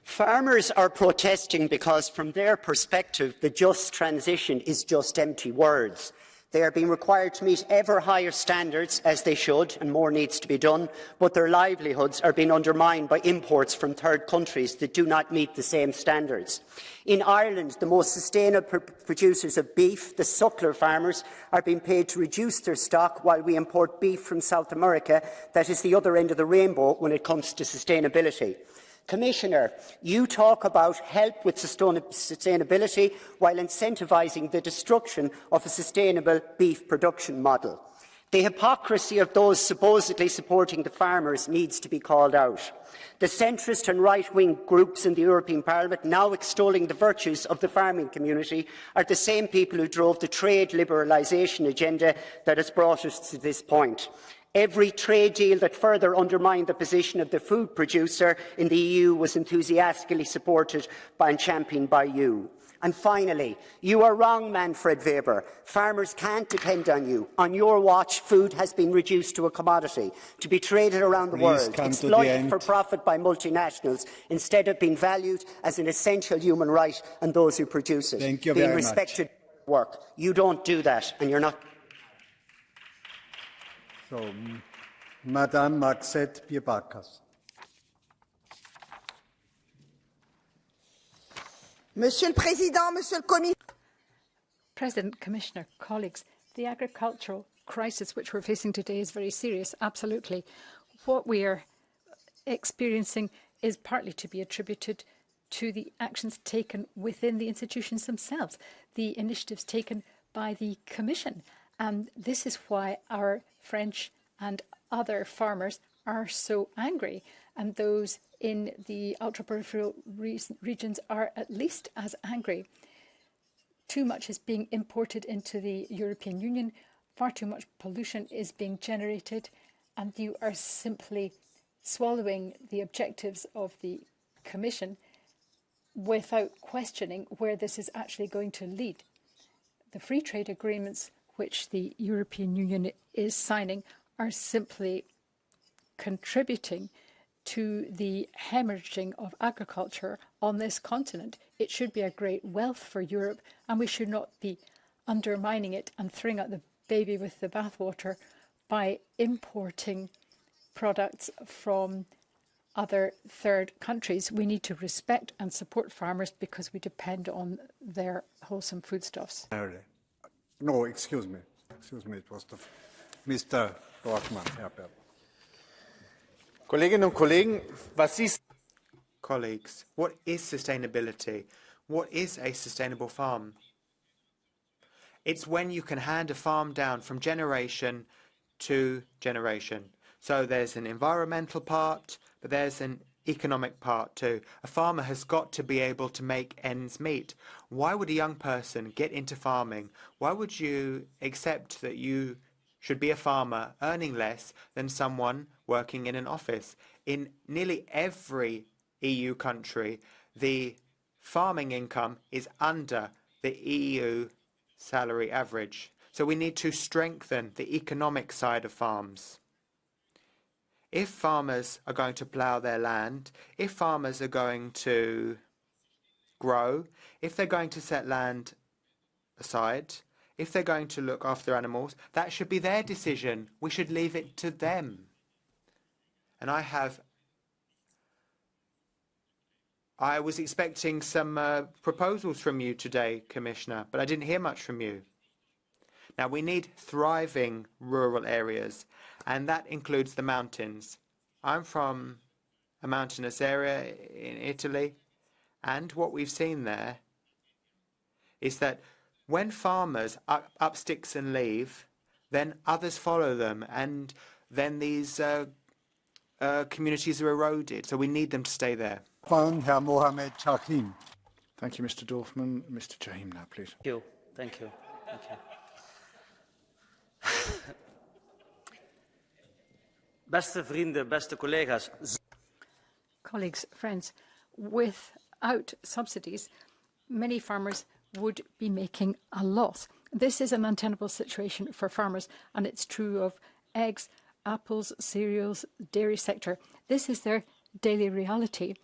Farmers are protesting because, from their perspective, the just transition is just empty words. They are being required to meet ever higher standards, as they should, and more needs to be done, but their livelihoods are being undermined by imports from third countries that do not meet the same standards. In Ireland, the most sustainable producers of beef, the suckler farmers, are being paid to reduce their stock while we import beef from South America that is the other end of the rainbow when it comes to sustainability. Commissioner, you talk about help with sustainability while incentivising the destruction of a sustainable beef production model. The hypocrisy of those supposedly supporting the farmers needs to be called out. The centrist and right-wing groups in the European Parliament, now extolling the virtues of the farming community, are the same people who drove the trade liberalisation agenda that has brought us to this point. Every trade deal that further undermined the position of the food producer in the EU was enthusiastically supported and championed by you. And finally, you are wrong, Manfred Weber. Farmers can't depend on you. On your watch, food has been reduced to a commodity, to be traded around the world, exploited for profit by multinationals, instead of being valued as an essential human right and those who produce it, being respected for work. You don't do that, and you're not. So, Madame Maxette Bierbakas. Monsieur le Président, Monsieur le Commissaire. President, Commissioner, colleagues, the agricultural crisis which we're facing today is very serious, absolutely. What we are experiencing is partly to be attributed to the actions taken within the institutions themselves, the initiatives taken by the Commission. And this is why our French and other farmers are so angry, and those in the ultra-peripheral regions are at least as angry. Too much is being imported into the European Union, far too much pollution is being generated, and you are simply swallowing the objectives of the Commission without questioning where this is actually going to lead. The free trade agreements which the European Union is signing are simply contributing to the hemorrhaging of agriculture on this continent. It should be a great wealth for Europe, and we should not be undermining it and throwing out the baby with the bathwater by importing products from other third countries. We need to respect and support farmers because we depend on their wholesome foodstuffs. No, excuse me. It was Mr. Dorfmann. Kolleginnen und Kollegen, was ist... Colleagues, what is sustainability? What is a sustainable farm? It's when you can hand a farm down from generation to generation. So there's an environmental part, but there's an economic part too. A farmer has got to be able to make ends meet. Why would a young person get into farming? Why would you accept that you should be a farmer earning less than someone working in an office? In nearly every EU country, the farming income is under the EU salary average. So we need to strengthen the economic side of farms. If farmers are going to plough their land, if farmers are going to grow, if they're going to set land aside, if they're going to look after animals, that should be their decision. We should leave it to them. And I was expecting some proposals from you today, Commissioner, but I didn't hear much from you. Now, we need thriving rural areas, and that includes the mountains. I'm from a mountainous area in Italy, and what we've seen there is that when farmers up sticks and leave, then others follow them, and then these communities are eroded. So we need them to stay there. Herr Mohamed Chahim. Thank you, Mr. Dorfman. Mr. Chahim now, please. Thank you. Thank you. Thank you. Beste vrienden, beste collega's. Colleagues, friends, without subsidies, many farmers would be making a loss. This is an untenable situation for farmers, and it's true of eggs, apples, cereals, dairy sector. This is their daily reality.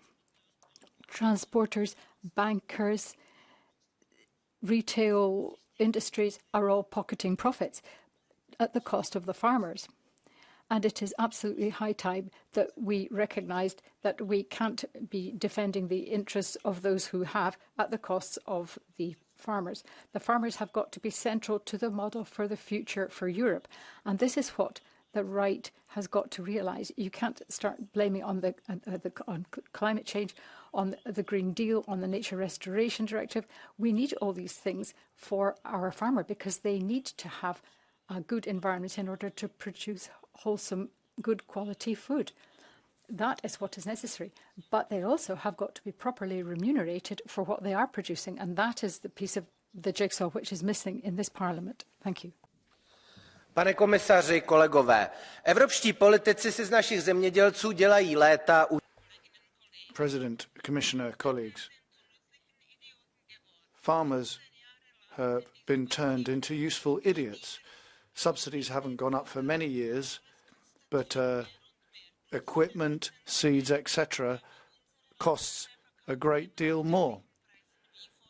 Transporters, bankers, retail industries are all pocketing profits at the cost of the farmers. And it is absolutely high time that we recognised that we can't be defending the interests of those who have at the costs of the farmers. The farmers have got to be central to the model for the future for Europe. And this is what the right has got to realise. You can't start blaming on on climate change, on the Green Deal, on the Nature Restoration Directive. We need all these things for our farmer because they need to have a good environment in order to produce wholesome, good quality food. That is what is necessary. But they also have got to be properly remunerated for what they are producing. And that is the piece of the jigsaw which is missing in this Parliament. Thank you. Pane komisaři, kolegové, evropští politici si z našich zemědělců dělají léta. President, Commissioner, colleagues, farmers have been turned into useful idiots. Subsidies haven't gone up for many years, but equipment, seeds, etc. costs a great deal more.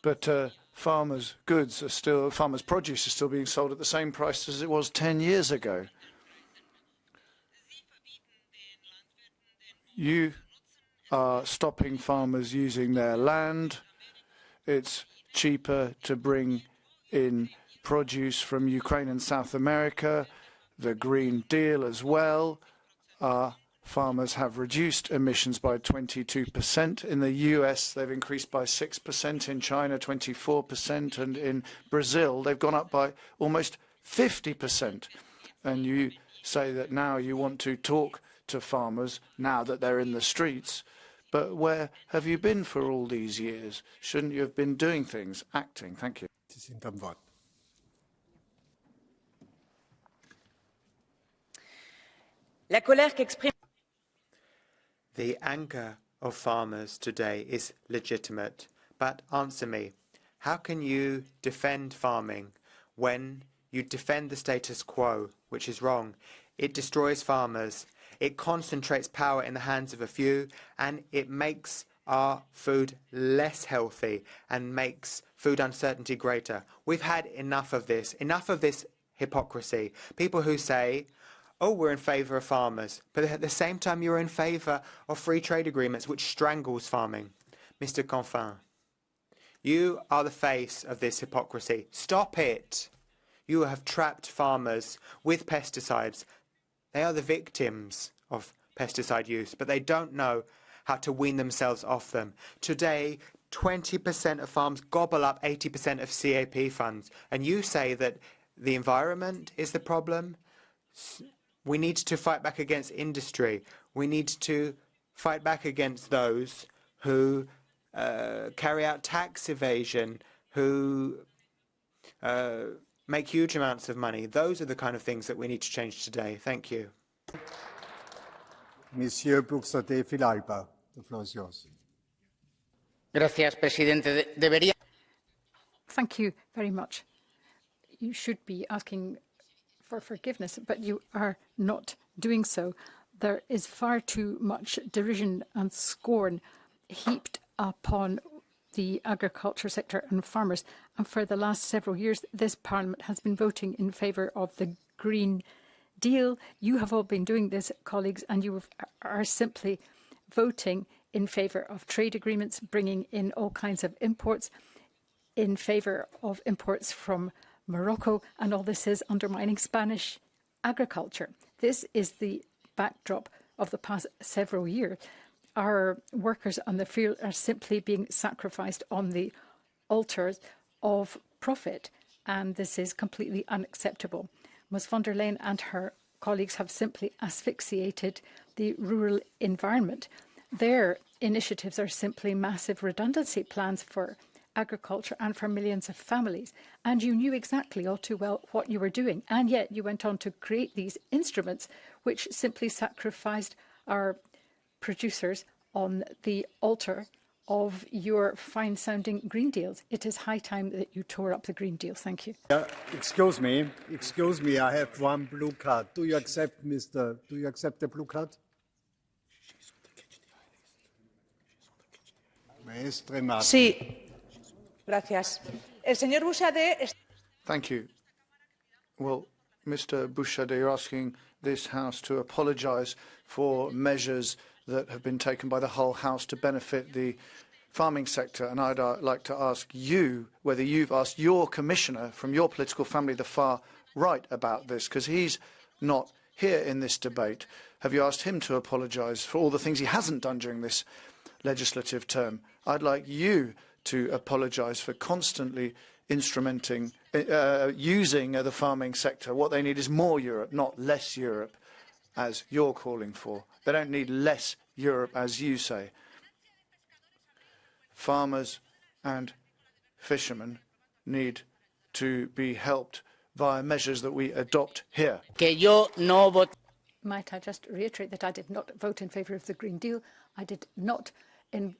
But farmers' produce is still being sold at the same price as it was 10 years ago. You are stopping farmers using their land. It's cheaper to bring in produce from Ukraine and South America, the Green Deal as well. Our farmers have reduced emissions by 22%. In the US, they've increased by 6%. In China, 24%. And in Brazil, they've gone up by almost 50%. And you say that now you want to talk to farmers now that they're in the streets. But where have you been for all these years? Shouldn't you have been doing things, acting? Thank you. The anger of farmers today is legitimate. But answer me, how can you defend farming when you defend the status quo, which is wrong? It destroys farmers. It concentrates power in the hands of a few, and it makes our food less healthy and makes food uncertainty greater. We've had enough of this hypocrisy. People who say, oh, we're in favour of farmers, but at the same time you're in favour of free trade agreements, which strangles farming. Mr. Confin, you are the face of this hypocrisy. Stop it. You have trapped farmers with pesticides. They are the victims of pesticide use, but they don't know how to wean themselves off them. Today, 20% of farms gobble up 80% of CAP funds, and you say that the environment is the problem? We need to fight back against industry. We need to fight back against those who carry out tax evasion, who make huge amounts of money. Those are the kind of things that we need to change today. Thank you. Monsieur Buxade Filalba, the floor is yours. Gracias, presidente. Debería. Thank you very much. You should be asking for forgiveness, but you are not doing so. There is far too much derision and scorn heaped upon the agriculture sector and farmers. And for the last several years, this Parliament has been voting in favour of the Green Deal. You have all been doing this, colleagues, and you are simply voting in favour of trade agreements, bringing in all kinds of imports, in favour of imports from Morocco, and all this is undermining Spanish agriculture. This is the backdrop of the past several years. Our workers on the field are simply being sacrificed on the altars of profit, and this is completely unacceptable. Ms von der Leyen and her colleagues have simply asphyxiated the rural environment. Their initiatives are simply massive redundancy plans for agriculture and for millions of families. And you knew exactly all too well what you were doing. And yet you went on to create these instruments which simply sacrificed our producers on the altar of your fine-sounding Green Deals. It is high time that you tore up the Green Deal. Thank you. Excuse me, I have one blue card. Do you accept the blue card? Sí. Gracias. El señor Buxade. Thank you. Well, Mr. Buxade, you're asking this House to apologise for measures that have been taken by the whole House to benefit the farming sector. And I'd like to ask you whether you've asked your commissioner from your political family, the far right, about this, because he's not here in this debate. Have you asked him to apologise for all the things he hasn't done during this legislative term? I'd like you to apologise for constantly instrumenting, using the farming sector. What they need is more Europe, not less Europe, as you're calling for. They don't need less Europe, as you say. Farmers and fishermen need to be helped via measures that we adopt here. Might I just reiterate that I did not vote in favour of the Green Deal. I did not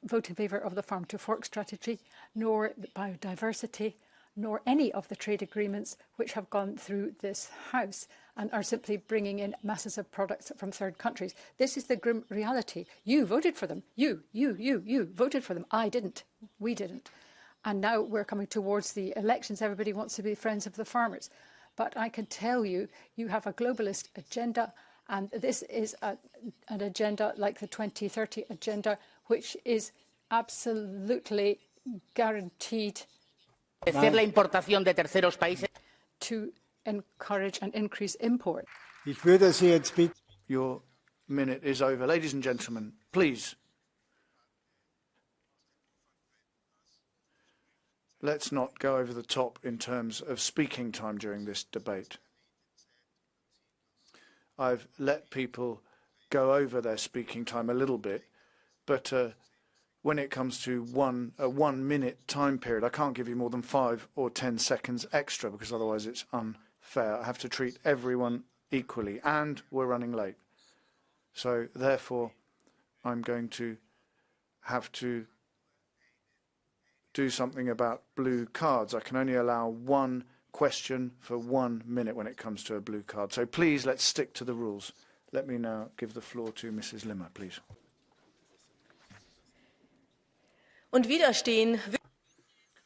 vote in favour of the Farm to Fork strategy, nor the biodiversity, nor any of the trade agreements which have gone through this House and are simply bringing in masses of products from third countries. This is the grim reality. You voted for them. You voted for them. I didn't. We didn't. And now we're coming towards the elections. Everybody wants to be friends of the farmers. But I can tell you, you have a globalist agenda, and this is an agenda like the 2030 agenda, which is absolutely guaranteed to encourage and increase import. Your minute is over. Ladies and gentlemen, please. Let's not go over the top in terms of speaking time during this debate. I've let people go over their speaking time a little bit, but when it comes to a 1 minute time period, I can't give you more than 5 or 10 seconds extra, because otherwise it's unfair. I have to treat everyone equally, and we're running late. So therefore, I'm going to have to do something about blue cards. I can only allow one question for 1 minute when it comes to a blue card. So please, let's stick to the rules. Let me now give the floor to Mrs. Limmer, please.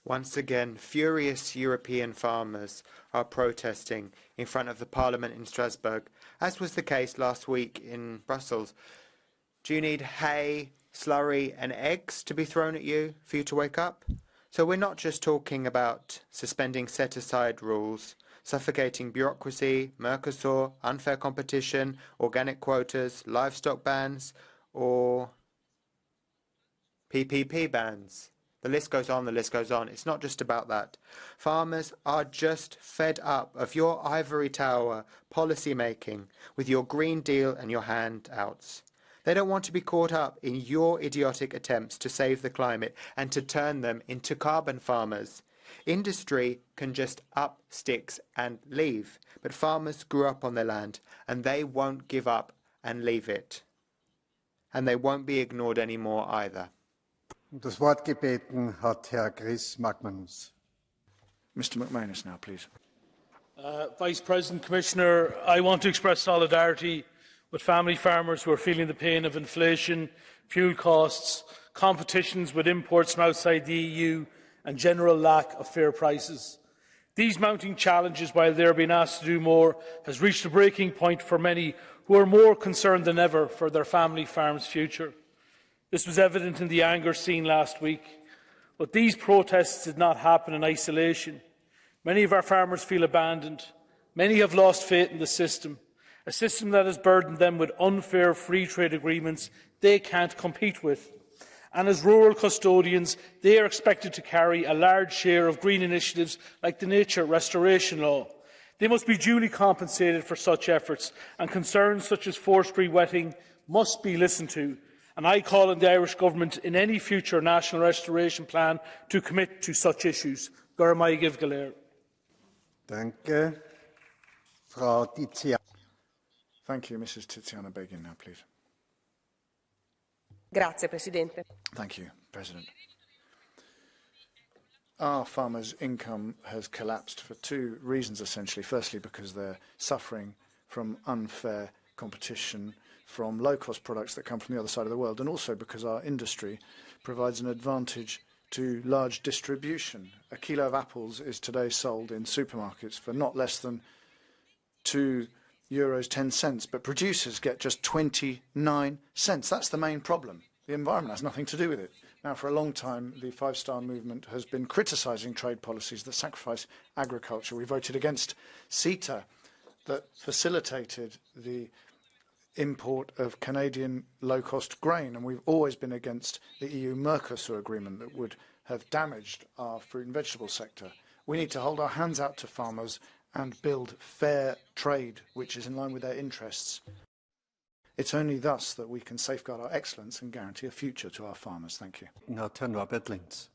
Once again, furious European farmers are protesting in front of the Parliament in Strasbourg, as was the case last week in Brussels. Do you need hay, slurry and eggs to be thrown at you for you to wake up? So we're not just talking about suspending set-aside rules, suffocating bureaucracy, Mercosur, unfair competition, organic quotas, livestock bans, or PPP bans. The list goes on, the list goes on. It's not just about that. Farmers are just fed up of your ivory tower policy making with your Green Deal and your handouts. They don't want to be caught up in your idiotic attempts to save the climate and to turn them into carbon farmers. Industry can just up sticks and leave, but farmers grew up on their land and they won't give up and leave it. And they won't be ignored anymore either. Das Wort gebeten hat Herr Chris McManus. Mr. McManus now, please. Vice President, Commissioner, I want to express solidarity with family farmers who are feeling the pain of inflation, fuel costs, competitions with imports from outside the EU and general lack of fair prices. These mounting challenges, while they are being asked to do more, has reached a breaking point for many who are more concerned than ever for their family farm's future. This was evident in the anger seen last week. But these protests did not happen in isolation. Many of our farmers feel abandoned. Many have lost faith in the system, a system that has burdened them with unfair free trade agreements they can't compete with. And as rural custodians, they are expected to carry a large share of green initiatives like the Nature Restoration Law. They must be duly compensated for such efforts, and concerns such as forestry wetting must be listened to. And I call on the Irish Government in any future national restoration plan to commit to such issues. Danke. Frau Tiziana. Thank you, Mrs. Tiziana Begin now, please. Grazie, Presidente. Thank you, President. Our farmers' income has collapsed for two reasons, essentially. Firstly, because they're suffering from unfair competition from low-cost products that come from the other side of the world, and also because our industry provides an advantage to large distribution. A kilo of apples is today sold in supermarkets for not less than €2.10, but producers get just 29 cents. That's the main problem. The environment has nothing to do with it. Now, for a long time, the Five Star Movement has been criticising trade policies that sacrifice agriculture. We voted against CETA, that facilitated the import of Canadian low-cost grain, and we've always been against the EU Mercosur agreement that would have damaged our fruit and vegetable sector. We need to hold our hands out to farmers and build fair trade which is in line with their interests. It's only thus that we can safeguard our excellence and guarantee a future to our farmers. Thank you. Now, Norbert Linz.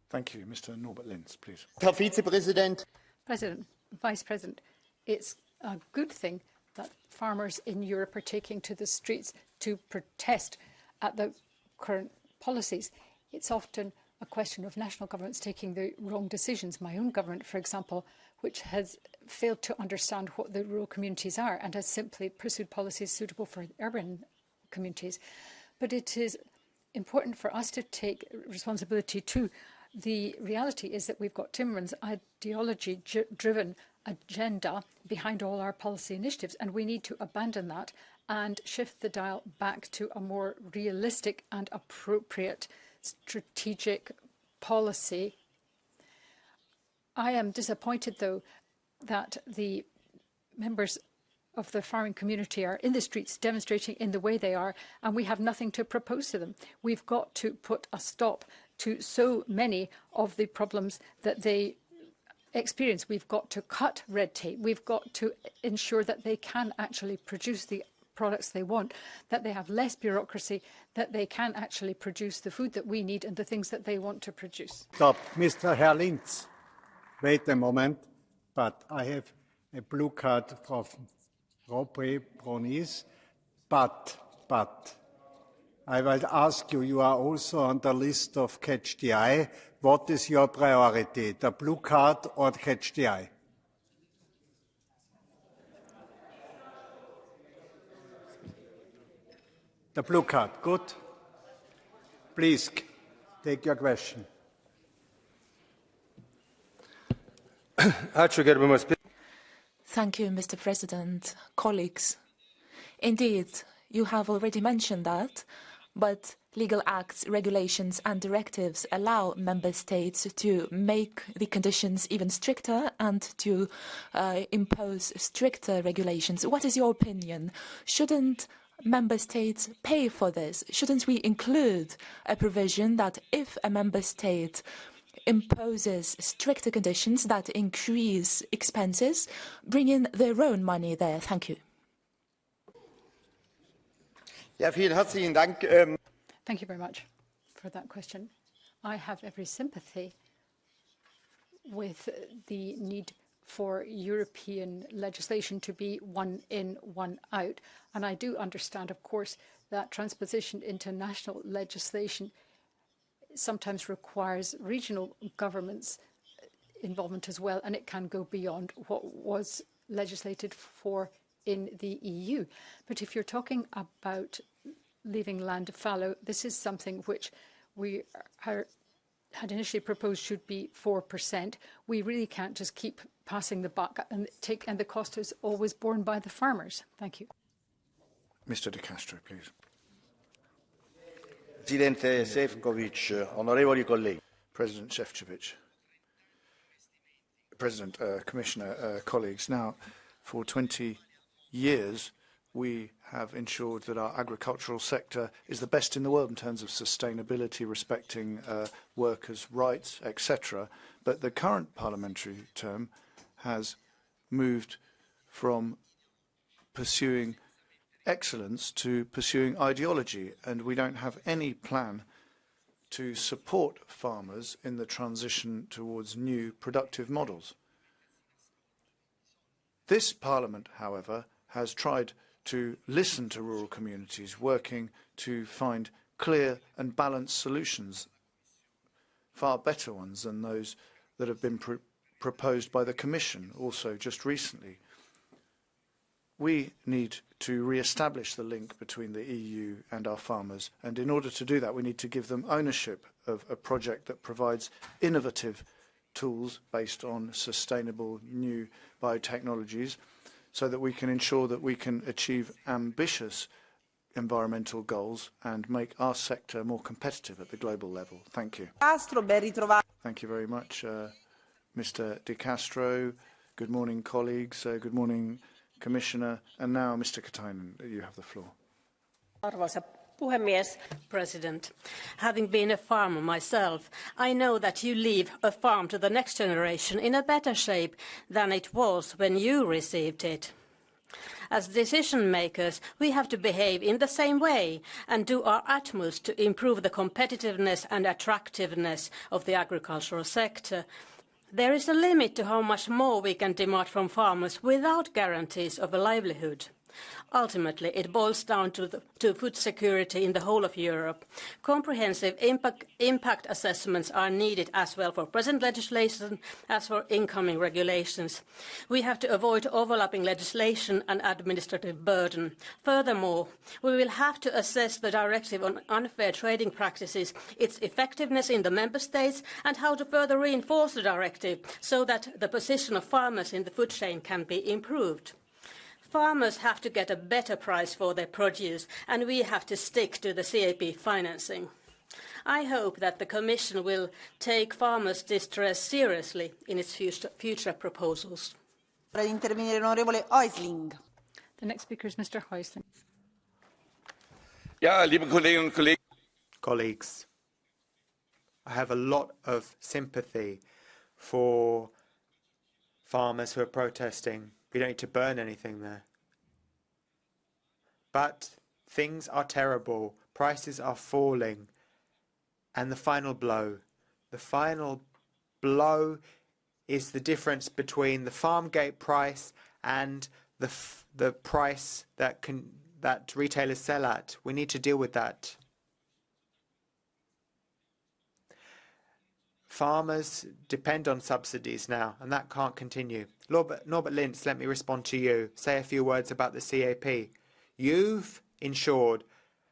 Thank you. Mr. Norbert Linz, please. Herr Vizepräsident. President, Vice President, it's a good thing that farmers in Europe are taking to the streets to protest at the current policies. It's often a question of national governments taking the wrong decisions. My own government, for example, which has failed to understand what the rural communities are and has simply pursued policies suitable for urban communities. But it is important for us to take responsibility too. The reality is that we've got Timmermans' ideology-driven agenda behind all our policy initiatives, and we need to abandon that and shift the dial back to a more realistic and appropriate strategic policy. I am disappointed, though, that the members of the farming community are in the streets demonstrating in the way they are, and we have nothing to propose to them. We've got to put a stop to so many of the problems that they experience. We've got to cut red tape. We've got to ensure that they can actually produce the products they want, that they have less bureaucracy, that they can actually produce the food that we need and the things that they want to produce. Stop. Mr. Herr Linz, wait a moment, but I have a blue card from Robert Bronis, but I will ask you, you are also on the list of Catch the Eye. What is your priority, the blue card or Catch the Eye? The blue card, good. Please, take your question. Thank you, Mr. President. Colleagues, indeed, you have already mentioned that, but legal acts, regulations and directives allow member states to make the conditions even stricter and to impose stricter regulations. What is your opinion? Shouldn't member states pay for this? Shouldn't we include a provision that if a member state imposes stricter conditions that increase expenses, bring in their own money there? Thank you. Thank you very much for that question. I have every sympathy with the need for European legislation to be one in, one out. And I do understand, of course, that transposition into national legislation sometimes requires regional governments' involvement as well, and it can go beyond what was legislated for in the EU. But if you're talking about leaving land fallow, this is something which we had initially proposed should be 4%. We really can't just keep passing the buck and the cost is always borne by the farmers. Thank you. Mr. De Castro, please. Presidente Šefčovič, onorevoli colleghi. President Šefčovič, President, Commissioner, colleagues, now for 20 years we have ensured that our agricultural sector is the best in the world in terms of sustainability, respecting workers' rights, etc. But the current parliamentary term has moved from pursuing excellence to pursuing ideology, and we don't have any plan to support farmers in the transition towards new productive models. This Parliament, however, has tried to listen to rural communities, working to find clear and balanced solutions, far better ones than those that have been proposed by the Commission, also just recently. We need to re-establish the link between the EU and our farmers, and in order to do that we need to give them ownership of a project that provides innovative tools based on sustainable new biotechnologies, so that we can ensure that we can achieve ambitious environmental goals and make our sector more competitive at the global level. Thank you. Thank you very much, Mr. De Castro. Good morning, colleagues. Good morning, Commissioner. And now, Mr. Katainen, you have the floor. Arvoisa puhemies, President, having been a farmer myself, I know that you leave a farm to the next generation in a better shape than it was when you received it. As decision makers, we have to behave in the same way and do our utmost to improve the competitiveness and attractiveness of the agricultural sector. There is a limit to how much more we can demand from farmers without guarantees of a livelihood. Ultimately, it boils down to food security in the whole of Europe. Comprehensive impact assessments are needed as well for present legislation as for incoming regulations. We have to avoid overlapping legislation and administrative burden. Furthermore, we will have to assess the directive on unfair trading practices, its effectiveness in the member states, and how to further reinforce the directive so that the position of farmers in the food chain can be improved. Farmers have to get a better price for their produce, and we have to stick to the CAP financing. I hope that the Commission will take farmers' distress seriously in its future proposals. The next speaker is Mr. Häusling. Ja, liebe Kolleginnen und Kollegen. Colleagues, I have a lot of sympathy for farmers who are protesting. We don't need to burn anything there. But things are terrible. Prices are falling. And the final blow is the difference between the farm gate price and the price that retailers sell at. We need to deal with that. Farmers depend on subsidies now, and that can't continue. Norbert Lintz, let me respond to you. Say a few words about the CAP. You've ensured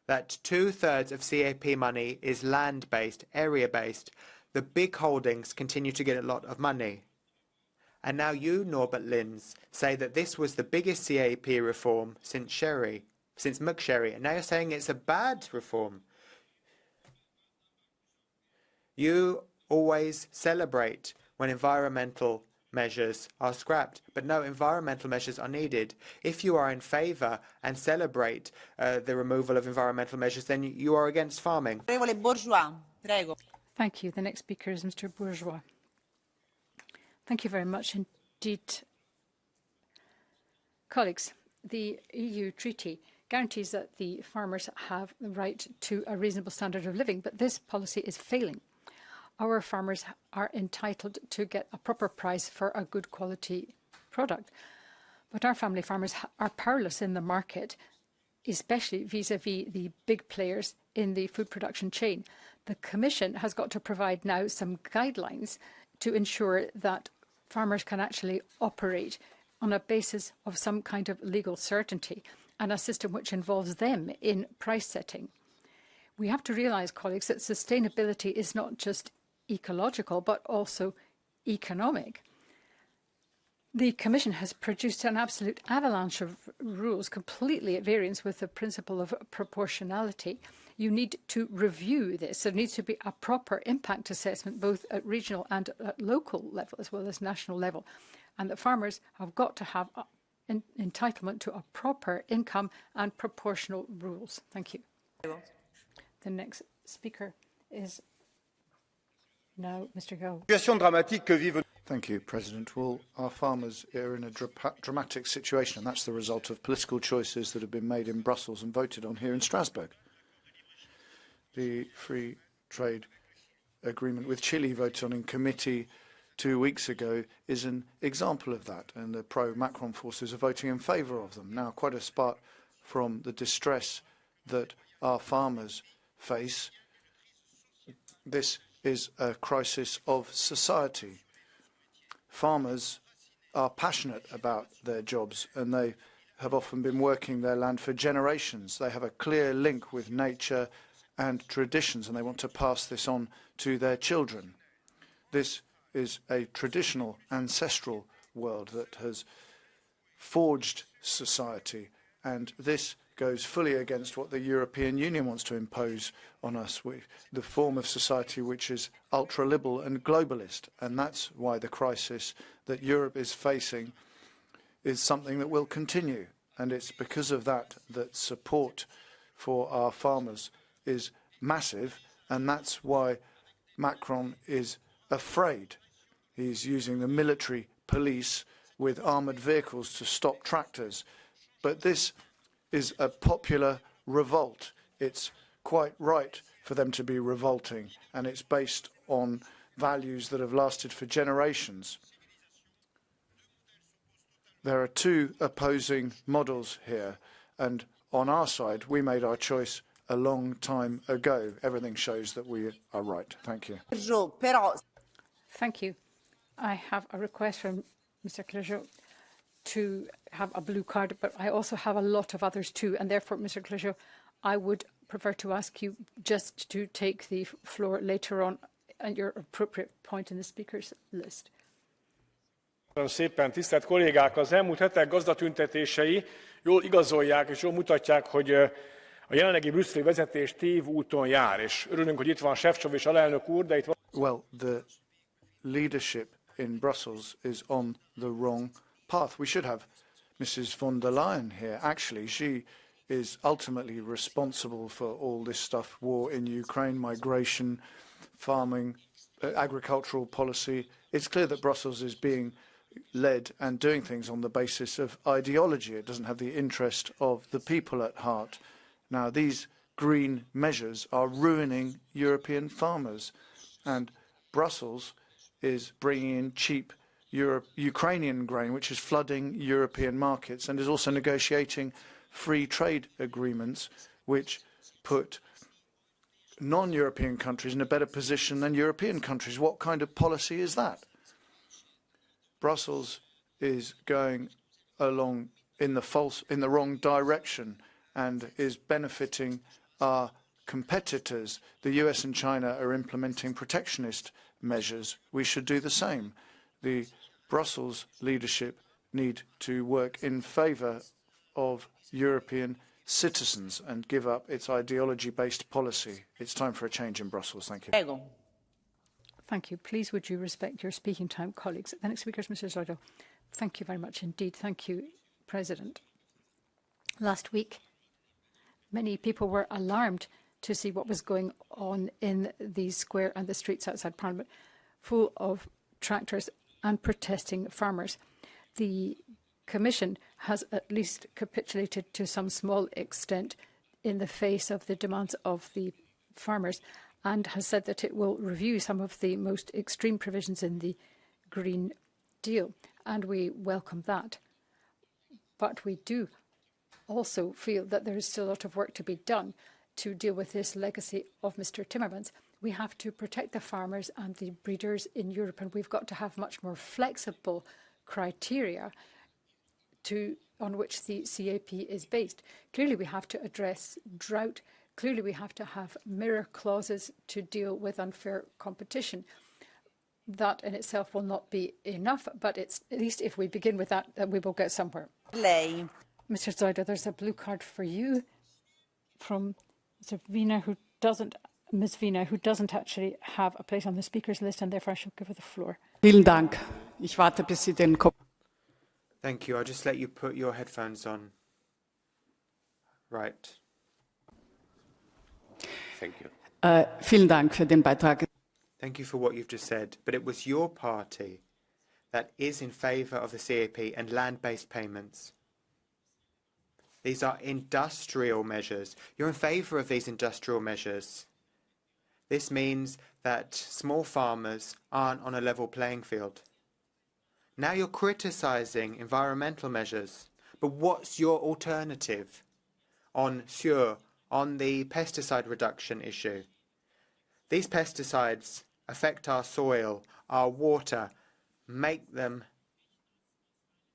that 2/3 of CAP money is land-based, area-based. The big holdings continue to get a lot of money. And now you, Norbert Lintz, say that this was the biggest CAP reform since McSherry, and now you're saying it's a bad reform. You always celebrate when environmental measures are scrapped, but no, environmental measures are needed. If you are in favour and celebrate the removal of environmental measures, then you are against farming. Thank you. The next speaker is Mr. Bourgeois. Thank you very much indeed. Colleagues, the EU treaty guarantees that the farmers have the right to a reasonable standard of living, but this policy is failing. Our farmers are entitled to get a proper price for a good quality product, but our family farmers are powerless in the market, especially vis-à-vis the big players in the food production chain. The Commission has got to provide now some guidelines to ensure that farmers can actually operate on a basis of some kind of legal certainty and a system which involves them in price setting. We have to realise, colleagues, that sustainability is not just ecological but also economic. The Commission has produced an absolute avalanche of rules completely at variance with the principle of proportionality. You need to review this. There needs to be a proper impact assessment both at regional and at local level as well as national level. And the farmers have got to have entitlement to a proper income and proportional rules. Thank you. The next speaker is now Mr. Go. Thank you, President. Well, our farmers are in a dramatic situation, and that's the result of political choices that have been made in Brussels and voted on here in Strasbourg. The free trade agreement with Chile voted on in committee 2 weeks ago is an example of that, and the pro-Macron forces are voting in favour of them. Now, quite apart from the distress that our farmers face, this is a crisis of society. Farmers are passionate about their jobs, and they have often been working their land for generations. They have a clear link with nature and traditions, and they want to pass this on to their children. This is a traditional, ancestral world that has forged society, and this goes fully against what the European Union wants to impose on us, the form of society which is ultra-liberal and globalist. And that's why the crisis that Europe is facing is something that will continue. And it's because of that that support for our farmers is massive, and that's why Macron is afraid. He's using the military police with armoured vehicles to stop tractors. But this is a popular revolt. It's quite right for them to be revolting, and it's based on values that have lasted for generations. There are two opposing models here, and on our side, we made our choice a long time ago. Everything shows that we are right. Thank you. Thank you. I have a request from Mr. Clergeau to have a blue card, but I also have a lot of others too, and therefore, Mr. Clergeau, I would prefer to ask you just to take the floor later on at your appropriate point in the speakers list. Köszönöm szépen, tisztelt kollégák! Az elmúlt hetek gazdatüntetései jól igazolják és jól mutatják, hogy a jelenlegi brüsszeli vezetés tévúton jár, és örülünk, hogy itt van Šefčovič alelnök úr, de itt van... Well, the leadership in Brussels is on the wrong path. We should have Mrs. von der Leyen here. Actually, she is ultimately responsible for all this stuff: war in Ukraine, migration, farming, agricultural policy. It's clear that Brussels is being led and doing things on the basis of ideology. It doesn't have the interest of the people at heart. Now, these green measures are ruining European farmers, and Brussels is bringing in cheap Ukrainian grain, which is flooding European markets, and is also negotiating free trade agreements which put non-European countries in a better position than European countries. What kind of policy is that? Brussels is going along in the wrong direction and is benefiting our competitors. The US and China are implementing protectionist measures. We should do the same. The Brussels leadership need to work in favour of European citizens and give up its ideology-based policy. It's time for a change in Brussels. Thank you. Thank you. Please would you respect your speaking time, colleagues. The next speaker is Mr. Zoido. Thank you very much indeed. Thank you, President. Last week, many people were alarmed to see what was going on in the square and the streets outside Parliament, full of tractors and protesting farmers. The Commission has at least capitulated to some small extent in the face of the demands of the farmers, and has said that it will review some of the most extreme provisions in the Green Deal, and we welcome that. But we do also feel that there is still a lot of work to be done to deal with this legacy of Mr. Timmermans. We have to protect the farmers and the breeders in Europe, and we've got to have much more flexible criteria on which the CAP is based. Clearly, we have to address drought. Clearly, we have to have mirror clauses to deal with unfair competition. That in itself will not be enough, but it's, at least if we begin with that, we will get somewhere. Mr. Zoido, there's a blue card for you from Ms. Wiener, who doesn't actually have a place on the speakers list, and therefore I shall give her the floor. Vielen Dank. Ich warte, bis Sie den Thank you. I'll just let you put your headphones on. Right. Thank you. Vielen Dank für den Beitrag. Thank you for what you've just said. But it was your party that is in favour of the CAP and land-based payments. These are industrial measures. You're in favour of these industrial measures. This means that small farmers aren't on a level playing field. Now you're criticising environmental measures. But what's your alternative on the pesticide reduction issue? These pesticides affect our soil, our water, make them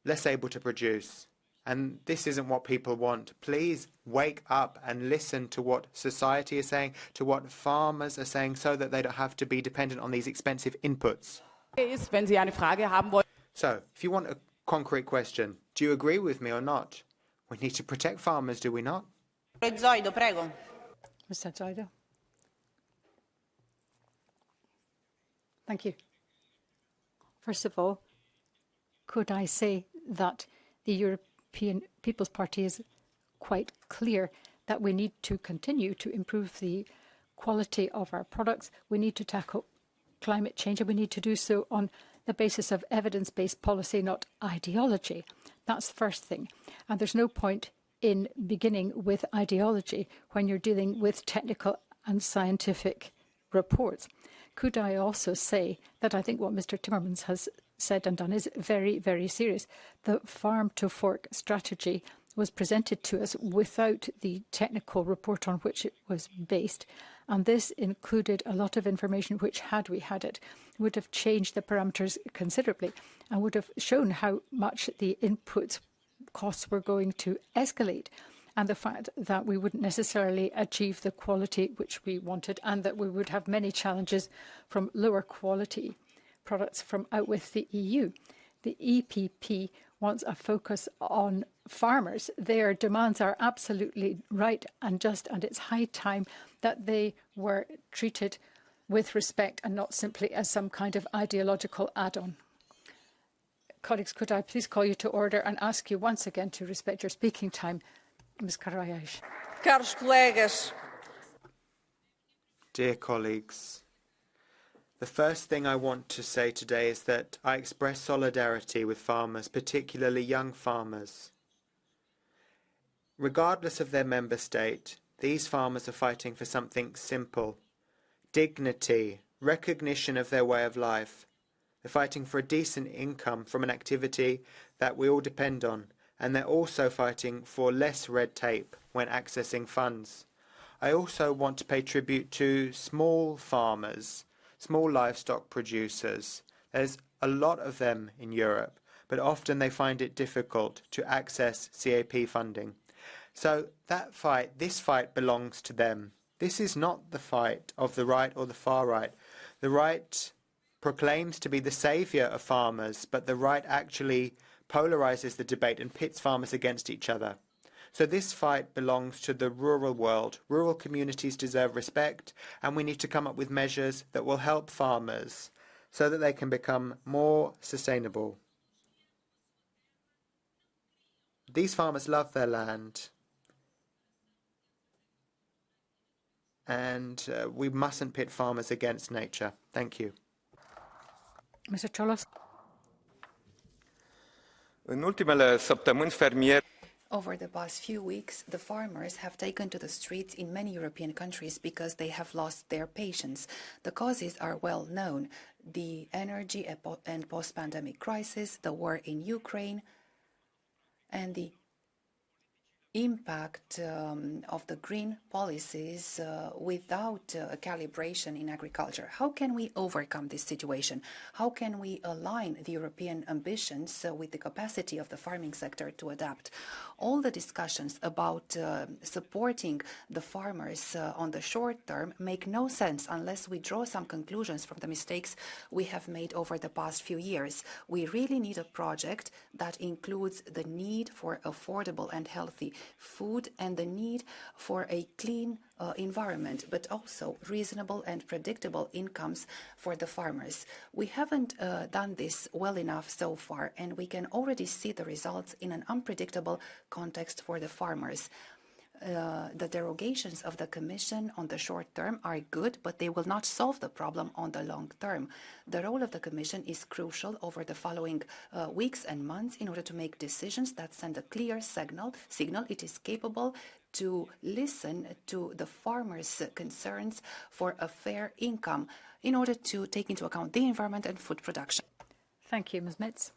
less able to produce. And this isn't what people want. Please wake up and listen to what society is saying, to what farmers are saying, so that they don't have to be dependent on these expensive inputs. So, if you want a concrete question, do you agree with me or not? We need to protect farmers, do we not? Mr. Zoido. Thank you. First of all, could I say that the European People's Party is quite clear that we need to continue to improve the quality of our products. We need to tackle climate change, and we need to do so on the basis of evidence-based policy, not ideology. That's the first thing. And there's no point in beginning with ideology when you're dealing with technical and scientific reports. Could I also say that I think what Mr. Timmermans has said and done is very, very serious. The farm-to-fork strategy was presented to us without the technical report on which it was based, and this included a lot of information which, had we had it, would have changed the parameters considerably and would have shown how much the input costs were going to escalate, and the fact that we wouldn't necessarily achieve the quality which we wanted, and that we would have many challenges from lower quality products from out with the EU. The EPP wants a focus on farmers. Their demands are absolutely right and just, and it's high time that they were treated with respect and not simply as some kind of ideological add-on. Colleagues, could I please call you to order and ask you once again to respect your speaking time? Ms. Carvalhais. Caros colegas. Dear colleagues, the first thing I want to say today is that I express solidarity with farmers, particularly young farmers. Regardless of their member state, these farmers are fighting for something simple: dignity, recognition of their way of life. They're fighting for a decent income from an activity that we all depend on, and they're also fighting for less red tape when accessing funds. I also want to pay tribute to small farmers, small livestock producers. There's a lot of them in Europe, but often they find it difficult to access CAP funding. So this fight belongs to them. This is not the fight of the right or the far right. The right proclaims to be the saviour of farmers, but the right actually polarizes the debate and pits farmers against each other. So this fight belongs to the rural world. Rural communities deserve respect, and we need to come up with measures that will help farmers so that they can become more sustainable. These farmers love their land, and we mustn't pit farmers against nature. Thank you. Mr. Cholos. În ultimele săptămâni, fermieri. Over the past few weeks, the farmers have taken to the streets in many European countries because they have lost their patience. The causes are well known: the energy and post-pandemic crisis, the war in Ukraine, and the impact of the green policies without a calibration in agriculture. How can we overcome this situation? How can we align the European ambitions with the capacity of the farming sector to adapt? All the discussions about supporting the farmers on the short term make no sense unless we draw some conclusions from the mistakes we have made over the past few years. We really need a project that includes the need for affordable and healthy food and the need for a clean environment, but also reasonable and predictable incomes for the farmers. We haven't done this well enough so far, and we can already see the results in an unpredictable context for the farmers. The derogations of the Commission on the short term are good, but they will not solve the problem on the long term. The role of the Commission is crucial over the following weeks and months in order to make decisions that send a clear signal. It is capable to listen to the farmers' concerns for a fair income in order to take into account the environment and food production. Thank you, Ms. Metz.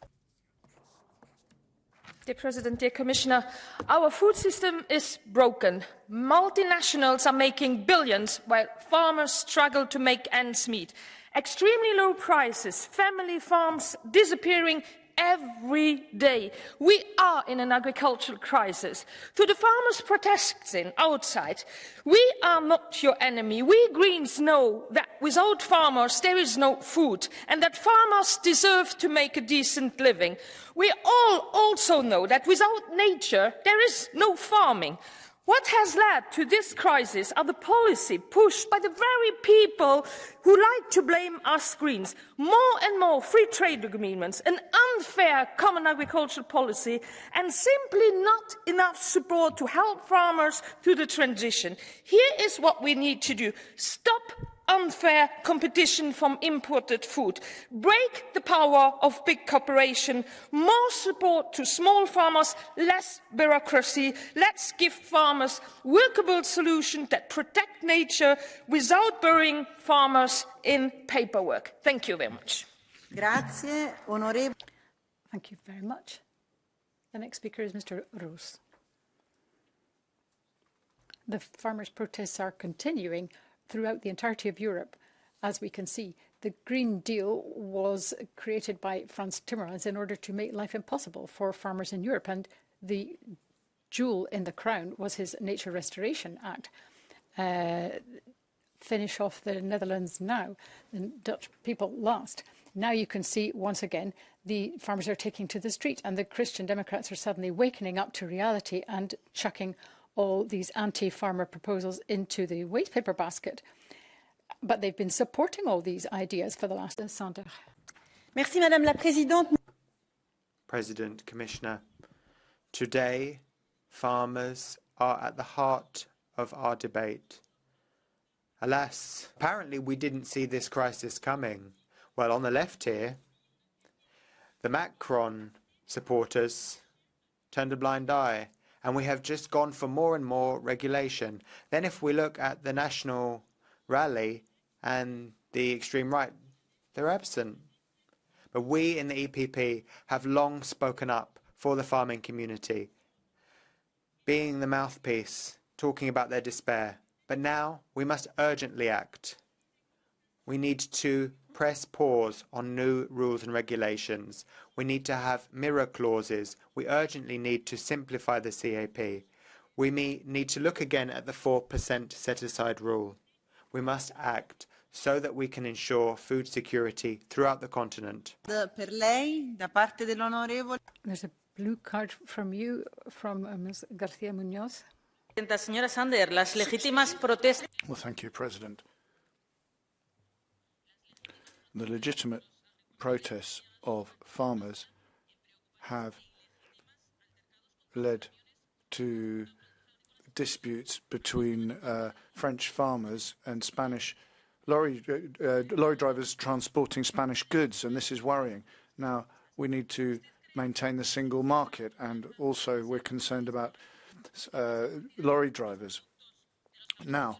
Dear President, dear Commissioner, our food system is broken. Multinationals are making billions while farmers struggle to make ends meet. Extremely low prices, family farms disappearing every day. We are in an agricultural crisis. To the farmers protesting outside, we are not your enemy. We Greens know that without farmers there is no food and that farmers deserve to make a decent living. We all also know that without nature there is no farming. What has led to this crisis are the policy pushed by the very people who like to blame us Greens. More and more free trade agreements, an unfair common agricultural policy, and simply not enough support to help farmers through the transition. Here is what we need to do. Stop unfair competition from imported food. Break the power of big corporations. More support to small farmers, less bureaucracy. Let's give farmers workable solutions that protect nature without burying farmers in paperwork. Thank you very much. Grazie, onorevole. Thank you very much. The next speaker is Mr. Roos. The farmers' protests are continuing throughout the entirety of Europe, as we can see. The Green Deal was created by Franz Timmermans in order to make life impossible for farmers in Europe, and the jewel in the crown was his Nature Restoration Act. Finish off the Netherlands now, the Dutch people last. Now you can see, once again, the farmers are taking to the street, and the Christian Democrats are suddenly wakening up to reality and chucking all these anti-farmer proposals into the wastepaper basket. But they've been supporting all these ideas for the last... Merci, Madame la Présidente. President, Commissioner, today farmers are at the heart of our debate. Alas, apparently we didn't see this crisis coming. Well, on the left here, the Macron supporters turned a blind eye, and we have just gone for more and more regulation. Then if we look at the National Rally and the extreme right, they're absent. But we in the EPP have long spoken up for the farming community, being the mouthpiece, talking about their despair. But now we must urgently act. We need to press pause on new rules and regulations. We need to have mirror clauses. We urgently need to simplify the CAP. We need to look again at the 4% set-aside rule. We must act so that we can ensure food security throughout the continent. There's a blue card from you, from Ms. García Muñoz. Señora Sander, las legítimas protestas. Well, thank you, President. The legitimate protests of farmers have led to disputes between French farmers and Spanish lorry drivers transporting Spanish goods, and this is worrying. Now, we need to maintain the single market, and also we're concerned about lorry drivers. Now,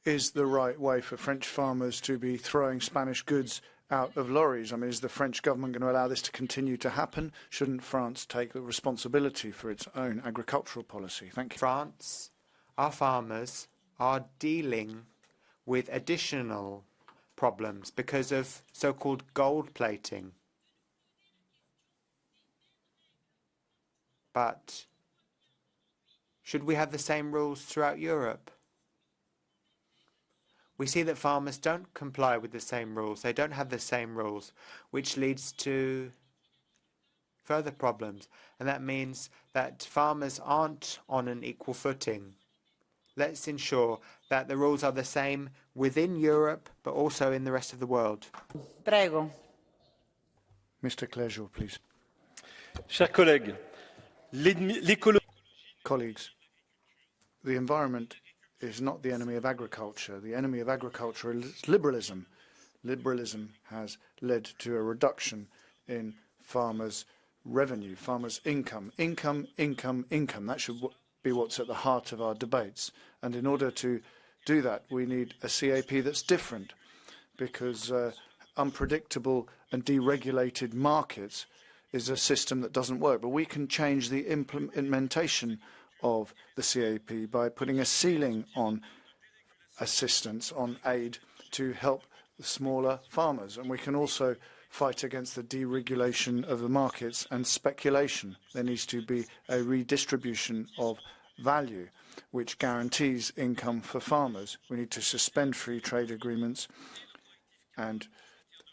is the right way for French farmers to be throwing Spanish goods out of lorries? I mean, is the French government going to allow this to continue to happen? Shouldn't France take the responsibility for its own agricultural policy? Thank you. France, our farmers are dealing with additional problems because of so-called gold plating. But should we have the same rules throughout Europe? We see that farmers don't comply with the same rules. They don't have the same rules, which leads to further problems. And that means that farmers aren't on an equal footing. Let's ensure that the rules are the same within Europe, but also in the rest of the world. Prego. Mr. Clégeau, please. Chers collègues, Colleagues, the environment is not the enemy of agriculture. The enemy of agriculture is liberalism. Liberalism has led to a reduction in farmers' revenue, farmers' income. Income. That should be what's at the heart of our debates. And in order to do that, we need a CAP that's different, because unpredictable and deregulated markets is a system that doesn't work. But we can change the implementation of the CAP by putting a ceiling on assistance, on aid, to help the smaller farmers. And we can also fight against the deregulation of the markets and speculation. There needs to be a redistribution of value, which guarantees income for farmers. We need to suspend free trade agreements and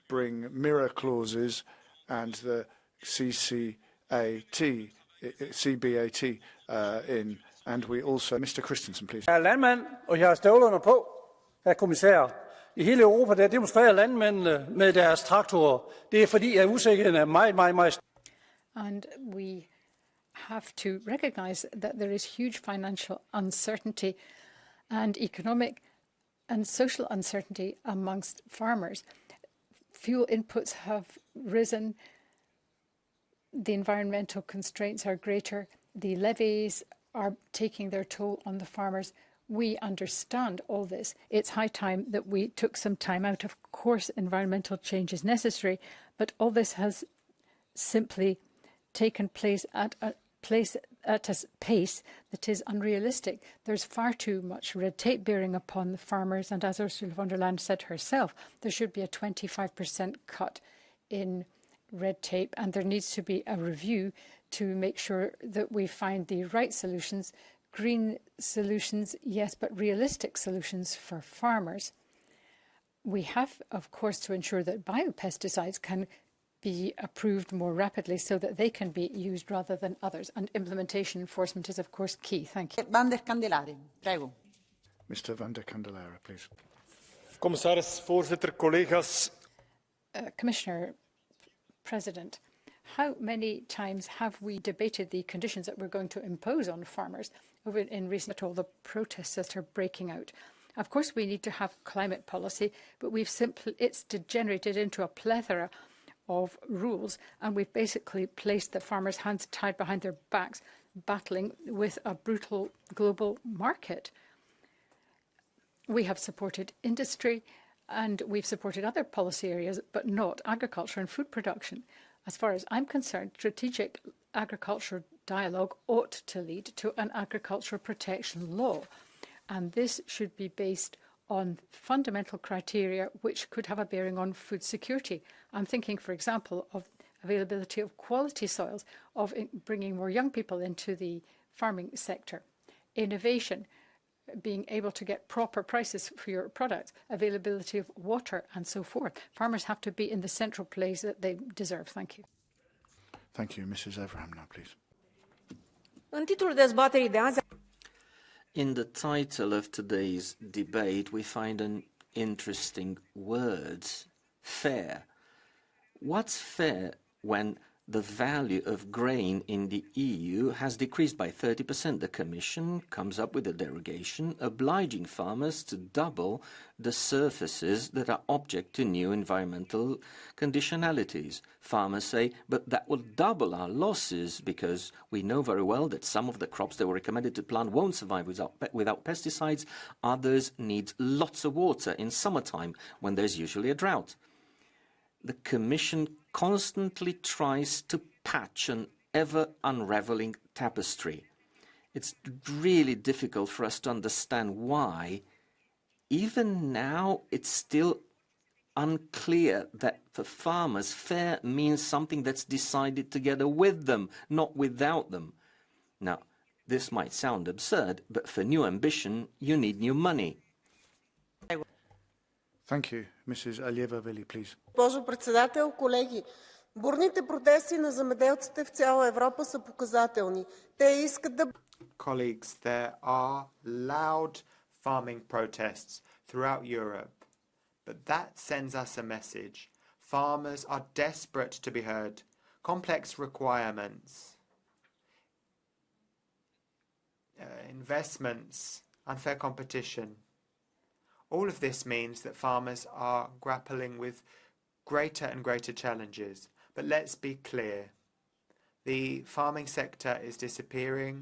bring mirror clauses and the CBAT in. And we also... Mr. Christensen, please. Jeg er landmand, og jeg har støvlerne på, herr kommissær. I hele Europa, der demonstrerer landmændene med deres traktorer. Det er fordi, at usikkerheden er meget... And we have to recognize that there is huge financial uncertainty and economic and social uncertainty amongst farmers. Fuel inputs have risen. The environmental constraints are greater. The levies are taking their toll on the farmers. We understand all this. It's high time that we took some time out. Of course, environmental change is necessary, but all this has simply taken place at a pace that is unrealistic. There's far too much red tape bearing upon the farmers, and as Ursula von der Leyen said herself, there should be a 25% cut in red tape, and there needs to be a review to make sure that we find the right solutions, green solutions, yes, but realistic solutions for farmers. We have, of course, to ensure that biopesticides can be approved more rapidly so that they can be used rather than others. And implementation enforcement is, of course, key. Thank you. Van der Candelare, prego. Mr. Van der Candelare, please. Commissaris, voorzitter, collega's. Commissioner, President, how many times have we debated the conditions that we're going to impose on farmers over in recent all the protests that are breaking out? Of course, we need to have climate policy, but it's degenerated into a plethora of rules, and we've basically placed the farmers' hands tied behind their backs, battling with a brutal global market. We have supported industry, and we've supported other policy areas, but not agriculture and food production. As far as I'm concerned, strategic agricultural dialogue ought to lead to an agricultural protection law, and this should be based on fundamental criteria which could have a bearing on food security. I'm thinking, for example, of availability of quality soils, of bringing more young people into the farming sector, innovation, being able to get proper prices for your products, availability of water, and so forth. Farmers have to be in the central place that they deserve. Thank you. Thank you. Mrs. Everham now, please. În titlul dezbaterii de azi, in the title of today's debate, we find an interesting word, fair. What's fair when the value of grain in the EU has decreased by 30%? The Commission comes up with a derogation obliging farmers to double the surfaces that are object to new environmental conditionalities. Farmers say, but that will double our losses because we know very well that some of the crops that were recommended to plant won't survive without pesticides. Others need lots of water in summertime when there's usually a drought. The Commission constantly tries to patch an ever-unraveling tapestry. It's really difficult for us to understand why, even now, it's still unclear that for farmers, fair means something that's decided together with them, not without them. Now, this might sound absurd, but for new ambition, you need new money. Thank you. Mrs. Alieva-Vili, please. Госпожо председател, колеги, бурните протести на земеделците в цяла Европа са показателни. Те искат да... Colleagues, there are loud farming protests throughout Europe, but that sends us a message. Farmers are desperate to be heard. Complex requirements, investments, unfair competition. All of this means that farmers are grappling with greater and greater challenges. But let's be clear. The farming sector is disappearing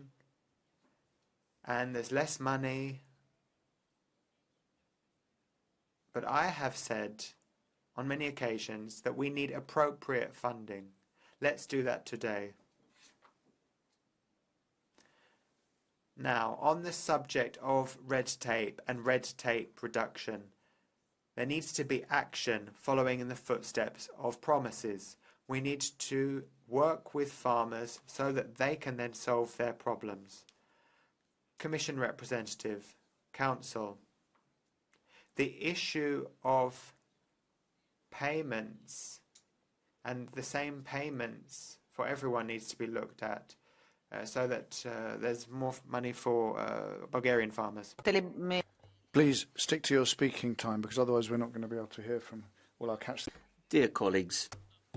and there's less money. But I have said on many occasions that we need appropriate funding. Let's do that today. Now, on the subject of red tape and red tape reduction, there needs to be action following in the footsteps of promises. We need to work with farmers so that they can then solve their problems. Commission representative, Council, the issue of payments and the same payments for everyone needs to be looked at. So that there's more money for Bulgarian farmers. Please stick to your speaking time, because otherwise we're not going to be able to hear from all our catch. Dear colleagues,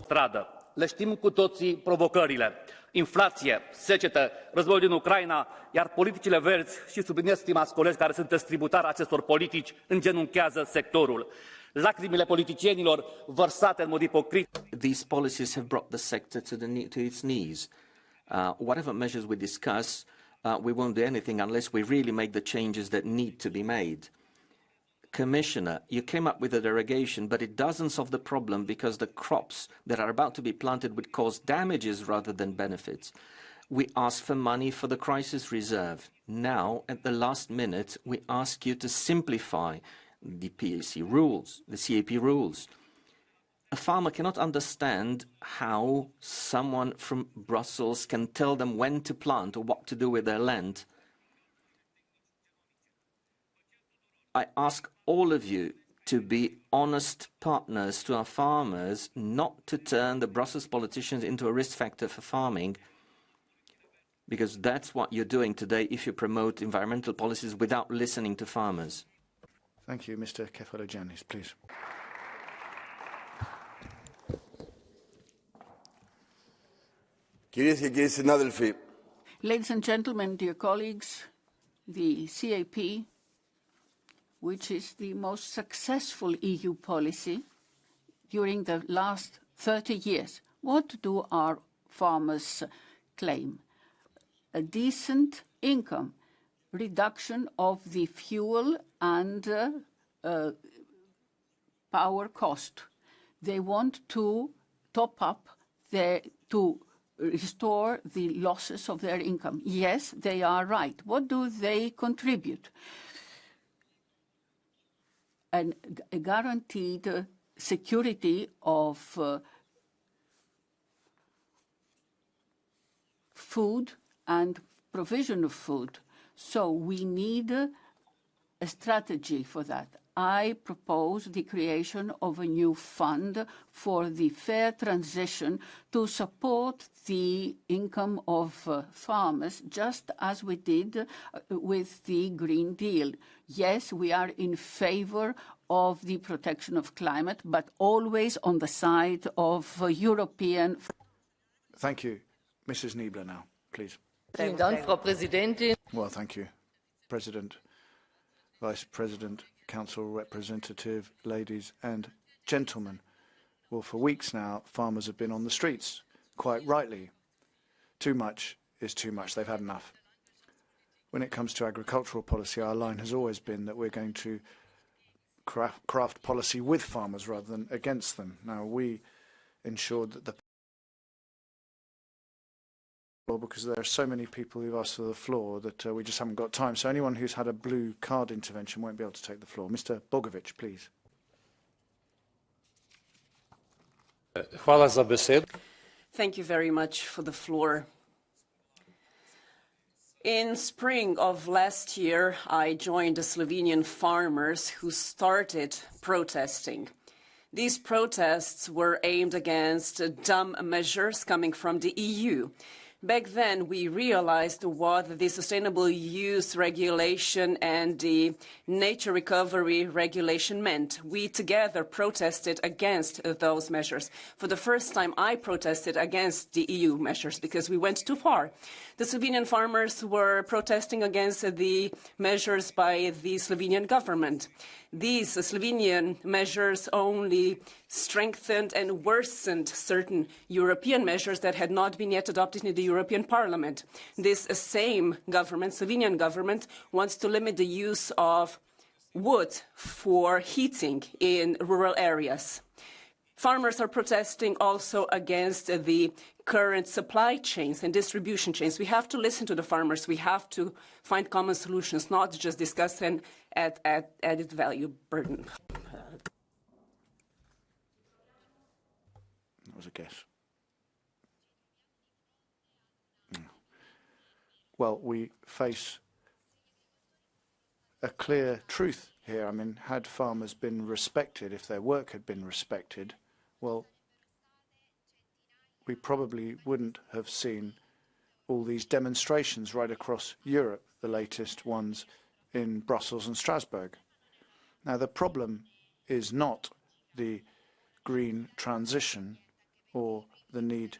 stradă. Le știm cu toții provocările. Inflație, secetă, războiul din Ucraina, iar politicile verzi, și subliniez, stimați colegi, care sunteți tributari acestor politici, îngenunchează sectorul. Lacrimile politicienilor vărsate în mod ipocrit. These policies have brought the sector to its knees. Whatever measures we discuss, we won't do anything unless we really make the changes that need to be made. Commissioner, you came up with a derogation, but it doesn't solve the problem because the crops that are about to be planted would cause damages rather than benefits. We asked for money for the crisis reserve. Now, at the last minute, we ask you to simplify the PAC rules, the CAP rules. A farmer cannot understand how someone from Brussels can tell them when to plant or what to do with their land. I ask all of you to be honest partners to our farmers, not to turn the Brussels politicians into a risk factor for farming, because that's what you're doing today if you promote environmental policies without listening to farmers. Thank you. Mr. Kefalogiannis, please. Ladies and gentlemen, dear colleagues, the CAP, which is the most successful EU policy during the last 30 years, what do our farmers claim? A decent income, reduction of the fuel and power cost. They want to top up to restore the losses of their income. Yes, they are right. What do they contribute? A guaranteed security of food and provision of food. So we need a strategy for that. I propose the creation of a new fund for the fair transition to support the income of farmers, just as we did with the Green Deal. Yes, we are in favor of the protection of climate, but always on the side of European. Thank you. Mrs. Niebler now, please. Vielen Dank, Frau Präsidentin. Well, thank you, President, Vice President, Council Representative, ladies and gentlemen. Well, for weeks now, farmers have been on the streets, quite rightly. Too much is too much. They've had enough. When it comes to agricultural policy, our line has always been that we're going to craft policy with farmers rather than against them. Now, we ensured that because there are so many people who've asked for the floor that we just haven't got time. So anyone who's had a blue card intervention won't be able to take the floor. Mr. Bogovic, please. Thank you very much for the floor. In spring of last year, I joined the Slovenian farmers who started protesting. These protests were aimed against dumb measures coming from the EU. Back then, we realized what the Sustainable Use Regulation and the Nature Recovery Regulation meant. We together protested against those measures. For the first time, I protested against the EU measures because we went too far. The Slovenian farmers were protesting against the measures by the Slovenian government. These Slovenian measures only strengthened and worsened certain European measures that had not been yet adopted in the European Parliament. This same government, Slovenian government, wants to limit the use of wood for heating in rural areas. Farmers are protesting also against the current supply chains and distribution chains. We have to listen to the farmers. We have to find common solutions, not just discuss an added value burden. That was a guess. Well, we face a clear truth here. I mean, had farmers been respected, if their work had been respected, well, we probably wouldn't have seen all these demonstrations right across Europe, the latest ones in Brussels and Strasbourg. Now, the problem is not the green transition or the need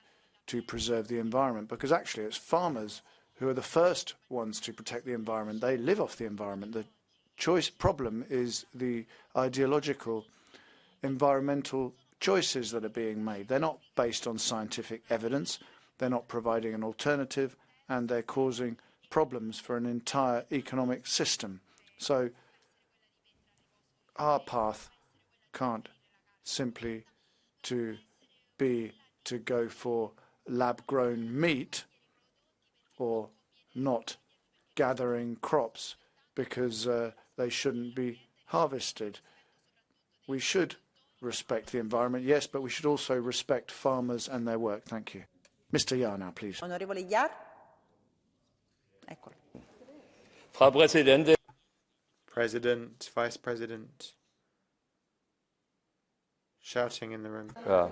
to preserve the environment, because actually it's farmers who are the first ones to protect the environment. They live off the environment. The choice problem is the ideological environmental choices that are being made. They're not based on scientific evidence. They're not providing an alternative, and they're causing problems for an entire economic system. So our path can't simply be to go for lab-grown meat or not gathering crops because they shouldn't be harvested. We should respect the environment, yes, but we should also respect farmers and their work. Thank you. Mr. Jahr now, please. Onorevole Jahr. Frau Präsidentin. President, Vice President. Shouting in the room. Yeah.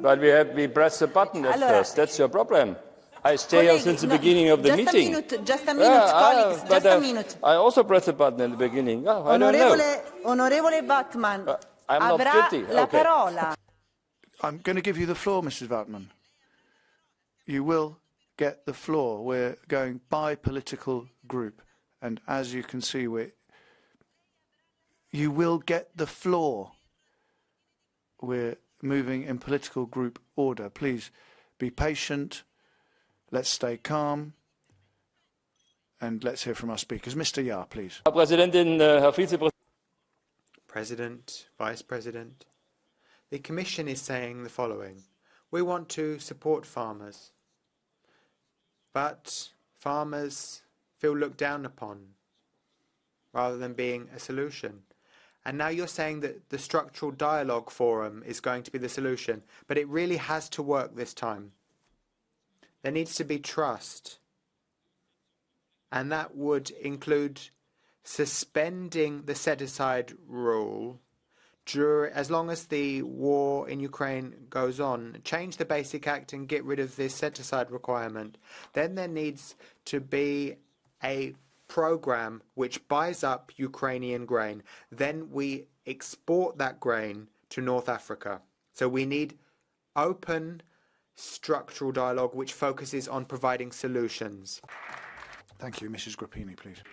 But we press the button at first. That's your problem. I stay here since the beginning of the meeting. Just a minute, colleagues. Just a minute. I also pressed the button in the beginning. Oh, I don't know. Onorevole Batman, I'm not avrà guilty. la Okay. parola. I'm going to give you the floor, Mrs. Vautman. You will get the floor. We're going by political group. And as you can see, you will get the floor. We're moving in political group order. Please be patient. Let's stay calm. And let's hear from our speakers. Mr. Jahr, please. Frau Präsidentin, Herr Vizepräsident. President, Vice President, the Commission is saying the following. We want to support farmers, but farmers feel looked down upon rather than being a solution. And now you're saying that the Structural Dialogue Forum is going to be the solution, but it really has to work this time. There needs to be trust. and that would include suspending the set-aside rule as long as the war in Ukraine goes on. Change the Basic Act and get rid of this set-aside requirement. Then there needs to be a program which buys up Ukrainian grain. Then we export that grain to North Africa. So we need open structural dialogue which focuses on providing solutions. Thank you. Mrs. Grappini, please.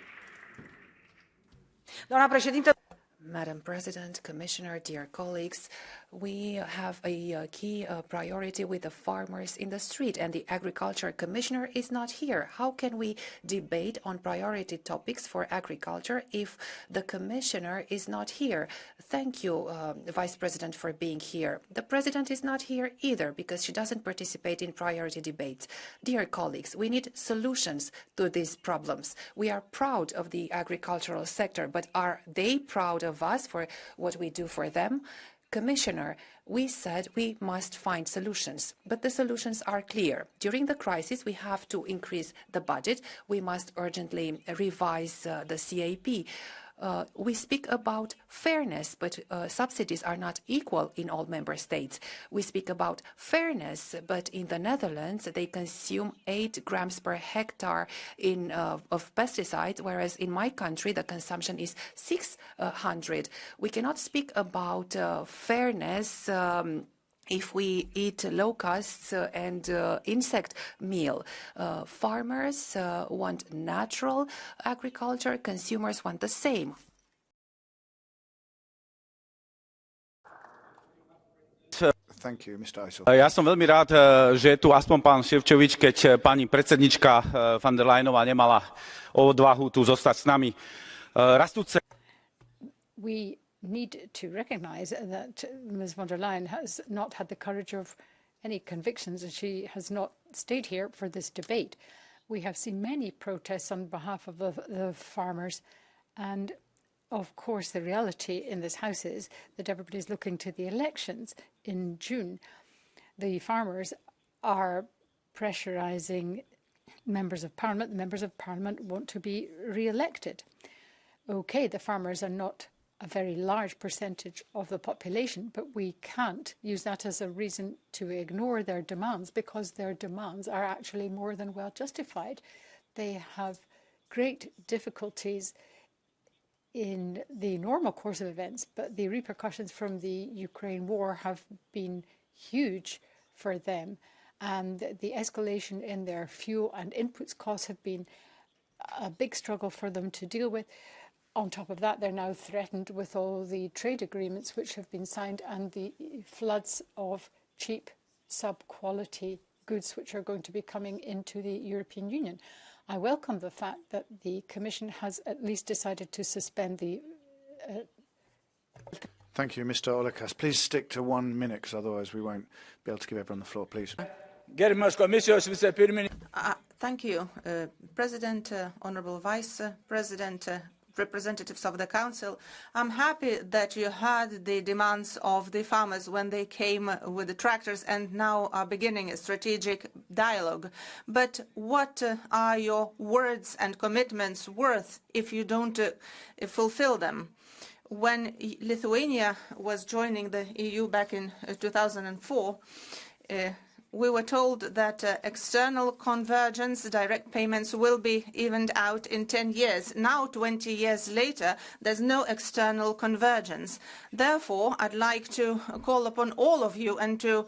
Madam President, Commissioner, dear colleagues, we have a key priority with the farmers in the street, and the Agriculture Commissioner is not here. How can we debate on priority topics for agriculture if the Commissioner is not here? Thank you, Vice President, for being here. The President is not here either because she doesn't participate in priority debates. Dear colleagues, we need solutions to these problems. We are proud of the agricultural sector, but are they proud of us for what we do for them? Commissioner, we said we must find solutions, but the solutions are clear. During the crisis, we have to increase the budget. We must urgently revise the CAP. We speak about fairness, but subsidies are not equal in all member states. We speak about fairness, but in the Netherlands, they consume 8 grams per hectare of pesticides, whereas in my country, the consumption is 600. We cannot speak about fairness if we eat locusts and insect meal. Farmers want natural agriculture, consumers want the same. Thank you, Mr. Eisel. Ja som veľmi rád, že je tu aspoň pán Šefčovič, keď pani predsednička von der Leyenová nemala odvahu tu zostať s nami. Rastúce... We need to recognise that Ms von der Leyen has not had the courage of any convictions, and she has not stayed here for this debate. We have seen many protests on behalf of the farmers, and of course the reality in this House is that everybody is looking to the elections in June. The farmers are pressurising members of Parliament. The members of Parliament want to be re-elected. OK, the farmers are not a very large percentage of the population, but we can't use that as a reason to ignore their demands, because their demands are actually more than well justified. They have great difficulties in the normal course of events, but the repercussions from the Ukraine war have been huge for them, and the escalation in their fuel and inputs costs have been a big struggle for them to deal with. On top of that, they're now threatened with all the trade agreements which have been signed and the floods of cheap, sub-quality goods which are going to be coming into the European Union. I welcome the fact that the Commission has at least decided to suspend the... Thank you, Mr. Olekas. Please stick to 1 minute, because otherwise we won't be able to give everyone the floor, please. Thank you, President, Honourable Vice President, representatives of the Council. I'm happy that you heard the demands of the farmers when they came with the tractors and now are beginning a strategic dialogue. But what are your words and commitments worth if you don't fulfill them? When Lithuania was joining the EU back in 2004, we were told that external convergence, direct payments, will be evened out in 10 years. Now, 20 years later, there's no external convergence. Therefore, I'd like to call upon all of you and to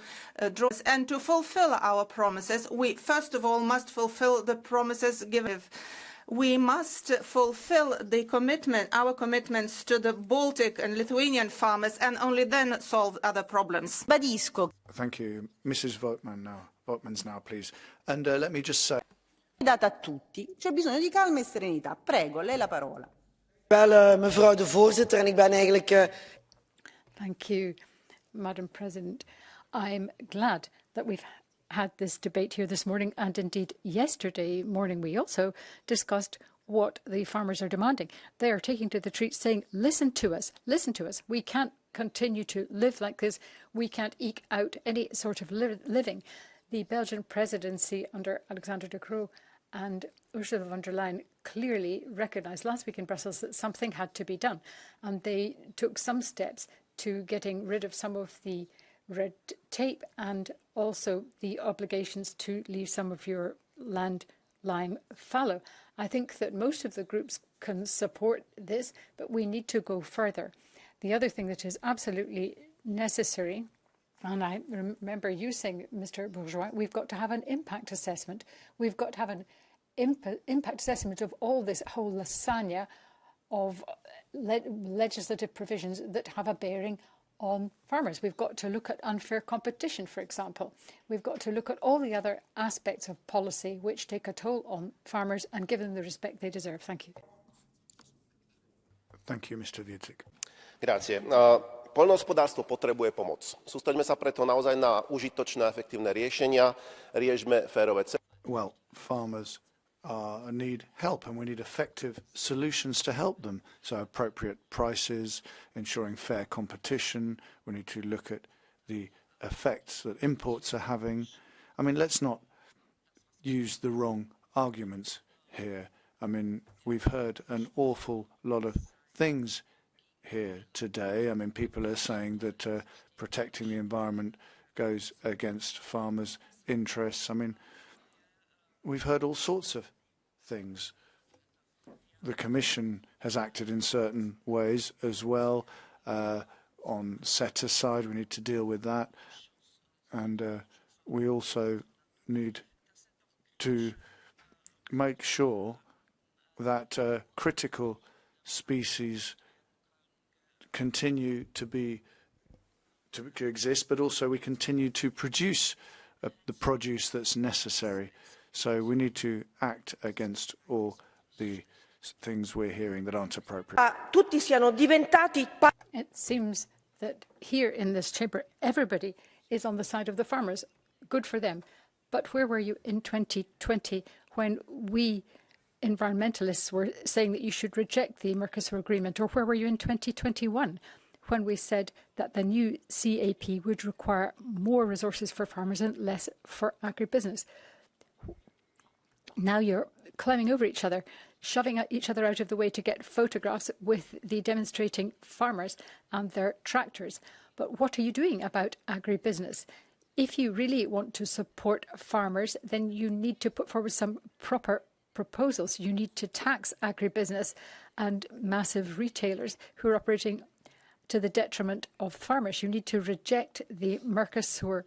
fulfill our promises. We, first of all, must fulfill the promises given. We must fulfill the our commitments to the Baltic and Lithuanian farmers, and only then solve other problems. Thank you. Mrs. Votmans now, please. And let me just say... Data a tutti. C'è bisogno di calma e serenità. Prego, lei la parola. Mevrouw de voorzitter, en ik ben eigenlijk... Thank you, Madam President. I'm glad that we've had this debate here this morning, and indeed yesterday morning we also discussed what the farmers are demanding. They are taking to the streets saying, listen to us, we can't continue to live like this, we can't eke out any sort of living. The Belgian presidency under Alexander De Croo and Ursula von der Leyen clearly recognised last week in Brussels that something had to be done. And they took some steps to getting rid of some of the red tape and also the obligations to leave some of your land lying fallow. I think that most of the groups can support this, but we need to go further. The other thing that is absolutely necessary, and I remember you saying, Mr. Bourgeois, we've got to have an impact assessment. We've got to have an impact assessment of all this whole lasagna of legislative provisions that have a bearing on farmers. We've got to look at unfair competition, for example. We've got to look at all the other aspects of policy which take a toll on farmers and give them the respect they deserve. Thank you. Thank you, Mr. Wieczyk. Grazie. Poľnohospodárstvo potrebuje pomoc. Sústreďme sa preto naozaj na užitočné a efektívne riešenia. Riešme férové ceny. Well, farmers need help, and we need effective solutions to help them. So appropriate prices, ensuring fair competition. We need to look at the effects that imports are having. I mean, let's not use the wrong arguments here. I mean, we've heard an awful lot of things here today. I mean, people are saying that protecting the environment goes against farmers' interests. I mean, we've heard all sorts of things. The Commission has acted in certain ways as well. On set-aside, we need to deal with that. And we also need to make sure that critical species continue to exist, but also we continue to produce the produce that's necessary. So we need to act against all the things we're hearing that aren't appropriate. It seems that here in this chamber, everybody is on the side of the farmers. Good for them. But where were you in 2020 when we environmentalists were saying that you should reject the Mercosur agreement? Or where were you in 2021 when we said that the new CAP would require more resources for farmers and less for agribusiness? Now you're climbing over each other, shoving each other out of the way to get photographs with the demonstrating farmers and their tractors. But what are you doing about agribusiness? If you really want to support farmers, then you need to put forward some proper proposals. You need to tax agribusiness and massive retailers who are operating to the detriment of farmers. You need to reject the Mercosur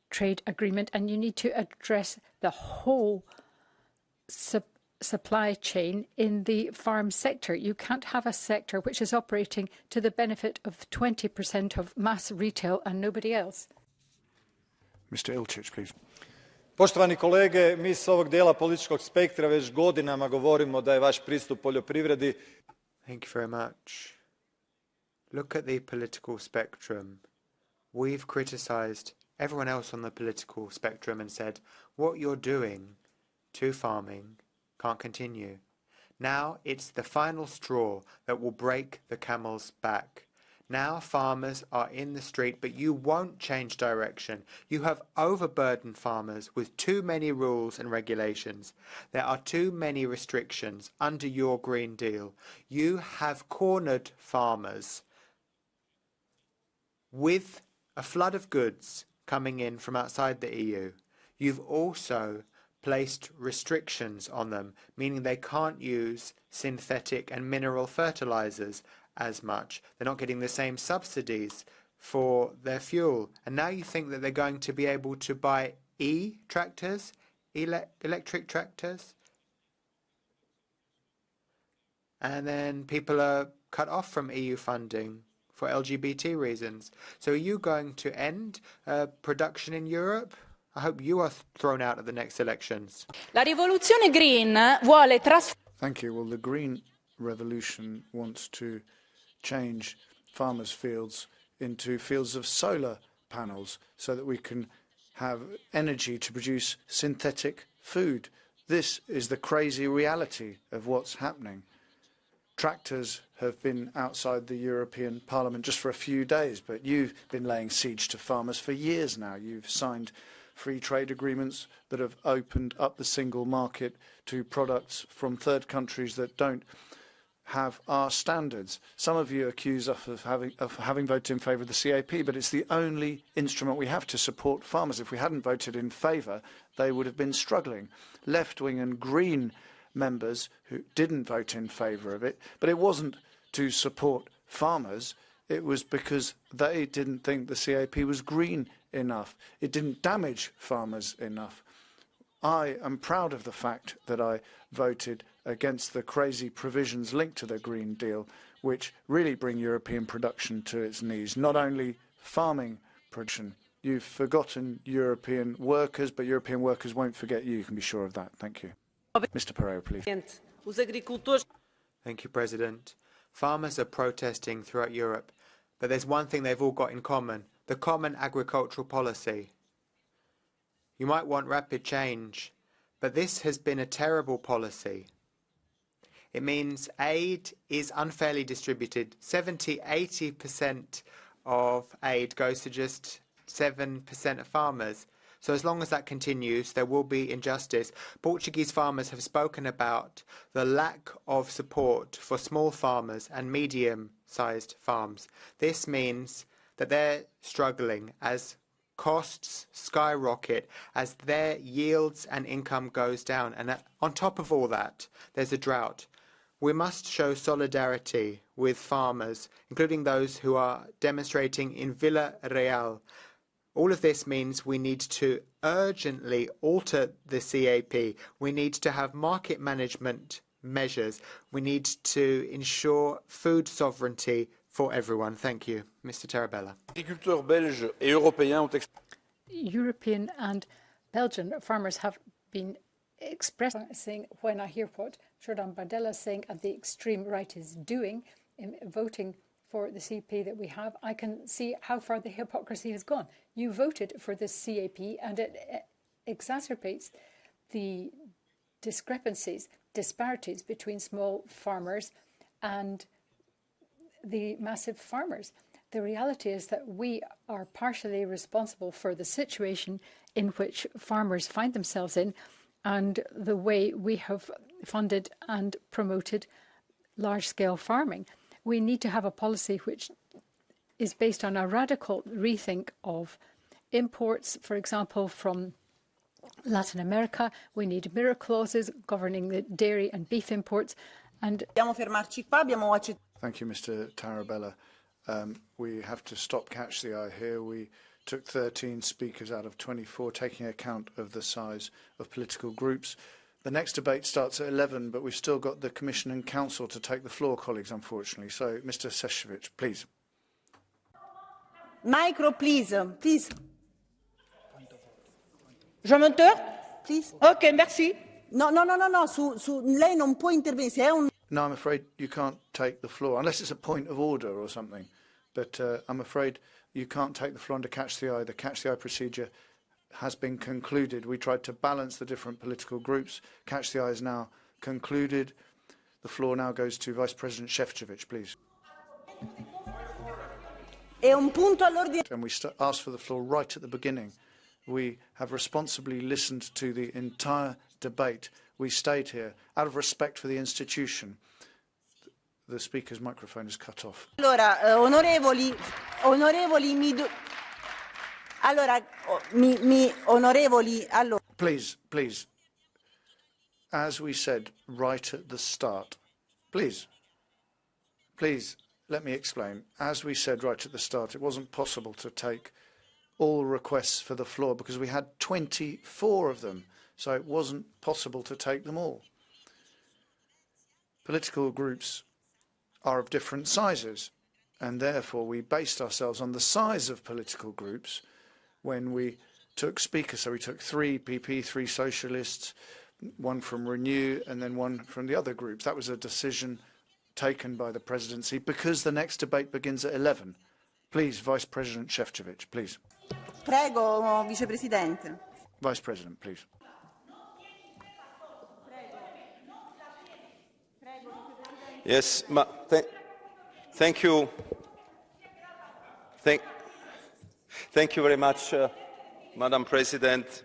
trade agreement, and you need to address the whole supply chain in the farm sector. You can't have a sector which is operating to the benefit of 20% of mass retail and nobody else. Mr. Ilčić, please. Poštovani kolege, mi s ovog dijela političkog spektra već godinama govorimo da je vaš pristup poljoprivredi. Thank you very much. Look at the political spectrum. We've criticized everyone else on the political spectrum and said, what you're doing to farming can't continue. Now it's the final straw that will break the camel's back. Now farmers are in the street, but you won't change direction. You have overburdened farmers with too many rules and regulations. There are too many restrictions under your Green Deal. You have cornered farmers with a flood of goods coming in from outside the EU. You've also placed restrictions on them, meaning they can't use synthetic and mineral fertilizers as much. They're not getting the same subsidies for their fuel. And now you think that they're going to be able to buy e-tractors, electric tractors? And then people are cut off from EU funding for LGBT reasons. So are you going to end production in Europe? I hope you are thrown out at the next elections. La rivoluzione green vuole Thank you. Well, the Green Revolution wants to change farmers' fields into fields of solar panels so that we can have energy to produce synthetic food. This is the crazy reality of what's happening. Tractors have been outside the European Parliament just for a few days, but you've been laying siege to farmers for years now. You've signed free trade agreements that have opened up the single market to products from third countries that don't have our standards. Some of you accuse us of having voted in favour of the CAP, but it's the only instrument we have to support farmers. If we hadn't voted in favour, they would have been struggling. Left-wing and Green members who didn't vote in favour of it, but it wasn't to support farmers. It was because they didn't think the CAP was green enough. It didn't damage farmers enough. I am proud of the fact that I voted against the crazy provisions linked to the Green Deal, which really bring European production to its knees, not only farming production. You've forgotten European workers, but European workers won't forget you can be sure of that. Thank you. Mr. Pereira, please. Thank you, President. Farmers are protesting throughout Europe, but there's one thing they've all got in common: the common agricultural policy. You might want rapid change, but this has been a terrible policy. It means aid is unfairly distributed. 70–80% of aid goes to just 7% of farmers. So as long as that continues, there will be injustice. Portuguese farmers have spoken about the lack of support for small farmers and medium-sized farms. This means that they're struggling as costs skyrocket, as their yields and income goes down. And on top of all that, there's a drought. We must show solidarity with farmers, including those who are demonstrating in Villarreal. All of this means we need to urgently alter the CAP. We need to have market management measures. We need to ensure food sovereignty for everyone. Thank you. Mr. Tarabella. European and Belgian farmers have been expressing, when I hear what Jordan Bardella is saying and the extreme right is doing in voting for the CAP that we have, I can see how far the hypocrisy has gone. You voted for this CAP and it exacerbates the disparities between small farmers and the massive farmers. The reality is that we are partially responsible for the situation in which farmers find themselves in and the way we have funded and promoted large-scale farming. We need to have a policy which is based on a radical rethink of imports, for example, from Latin America. We need mirror clauses governing the dairy and beef imports. And thank you, Mr. Tarabella. We have to stop catch the eye here. We took 13 speakers out of 24, taking account of the size of political groups. The next debate starts at 11, but we've still got the Commission and Council to take the floor, colleagues, unfortunately. So, Mr. Šefčovič, please. Micro, please. Please. Je m'entends? Please. Ok, merci. No, lei non può intervenire. Se è un... No, I'm afraid you can't take the floor, unless it's a point of order or something. But I'm afraid you can't take the floor under Catch the Eye. The Catch the Eye procedure has been concluded. We tried to balance the different political groups. Catch the Eye is now concluded. The floor now goes to Vice President Šefčovič, please. And we asked for the floor right at the beginning. We have responsibly listened to the entire debate. We stayed here out of respect for the institution. The speaker's microphone is cut off. Allora, onorevoli, Please. As we said right at the start, please, let me explain. As we said right at the start, it wasn't possible to take all requests for the floor because we had 24 of them, so it wasn't possible to take them all. Political groups are of different sizes, and therefore we based ourselves on the size of political groups when we took speakers. So we took 3 PP, 3 Socialists, 1 from Renew, and then 1 from the other groups. That was a decision taken by the presidency because the next debate begins at 11. Please, Vice President Šefčovič, please. Prego, Vicepresidente. Vice President, please. Yes, thank you. Thank you very much. Madam President,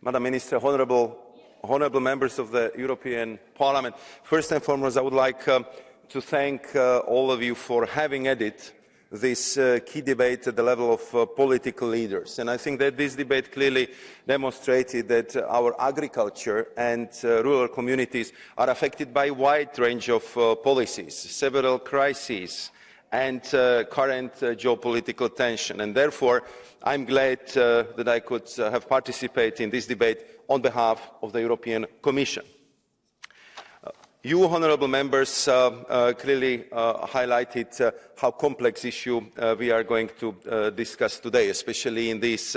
Madam Minister, honourable members of the European Parliament. First and foremost, I would like to thank all of you for having added this key debate at the level of political leaders. And I think that this debate clearly demonstrated that our agriculture and rural communities are affected by a wide range of policies, several crises and current geopolitical tension. And therefore, I'm glad that I could have participated in this debate on behalf of the European Commission. You, honourable members, clearly highlighted how complex issue we are going to discuss today, especially in these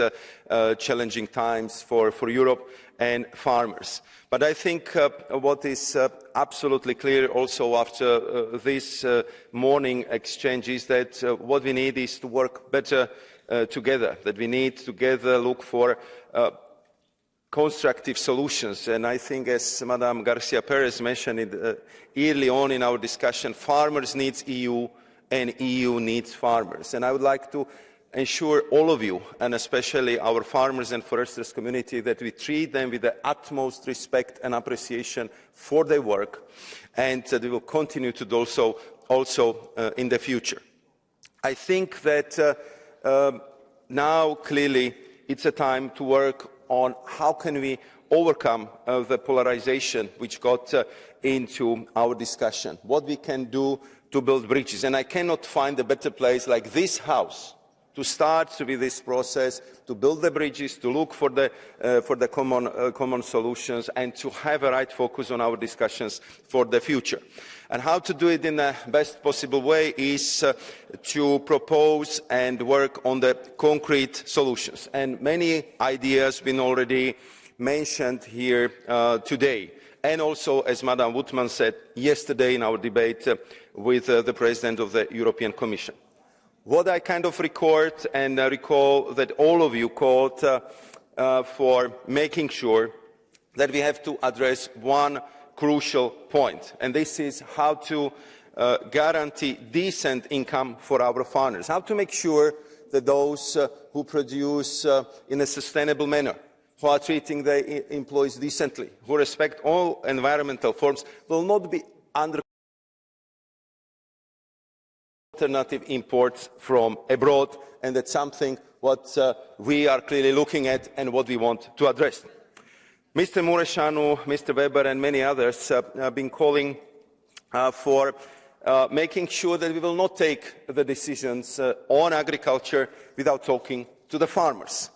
challenging times for Europe and farmers. But I think what is absolutely clear also after this morning exchange is that what we need is to work better together, that we need together look for constructive solutions. And I think, as Madam Garcia Perez mentioned it, early on in our discussion, farmers need EU and EU needs farmers. And I would like to ensure all of you, and especially our farmers and foresters community, that we treat them with the utmost respect and appreciation for their work, and that we will continue to do so also in the future. I think that now clearly it's a time to work on how can we overcome the polarization which got into our discussion, what we can do to build bridges. And I cannot find a better place like this House to start with this process, to build the bridges, to look for the common solutions, and to have a right focus on our discussions for the future. And how to do it in the best possible way is to propose and work on the concrete solutions. And many ideas have been already mentioned here today. And also, as Madam Woodman said yesterday in our debate with the President of the European Commission. What I kind of record and recall that all of you called for making sure that we have to address one crucial point, and this is how to guarantee decent income for our farmers, how to make sure that those who produce in a sustainable manner, who are treating their employees decently, who respect all environmental forms, will not be under alternative imports from abroad, and that's something what we are clearly looking at and what we want to address. Mr. Mureșanu, Mr. Weber and many others have been calling for making sure that we will not take the decisions on agriculture without talking to the farmers.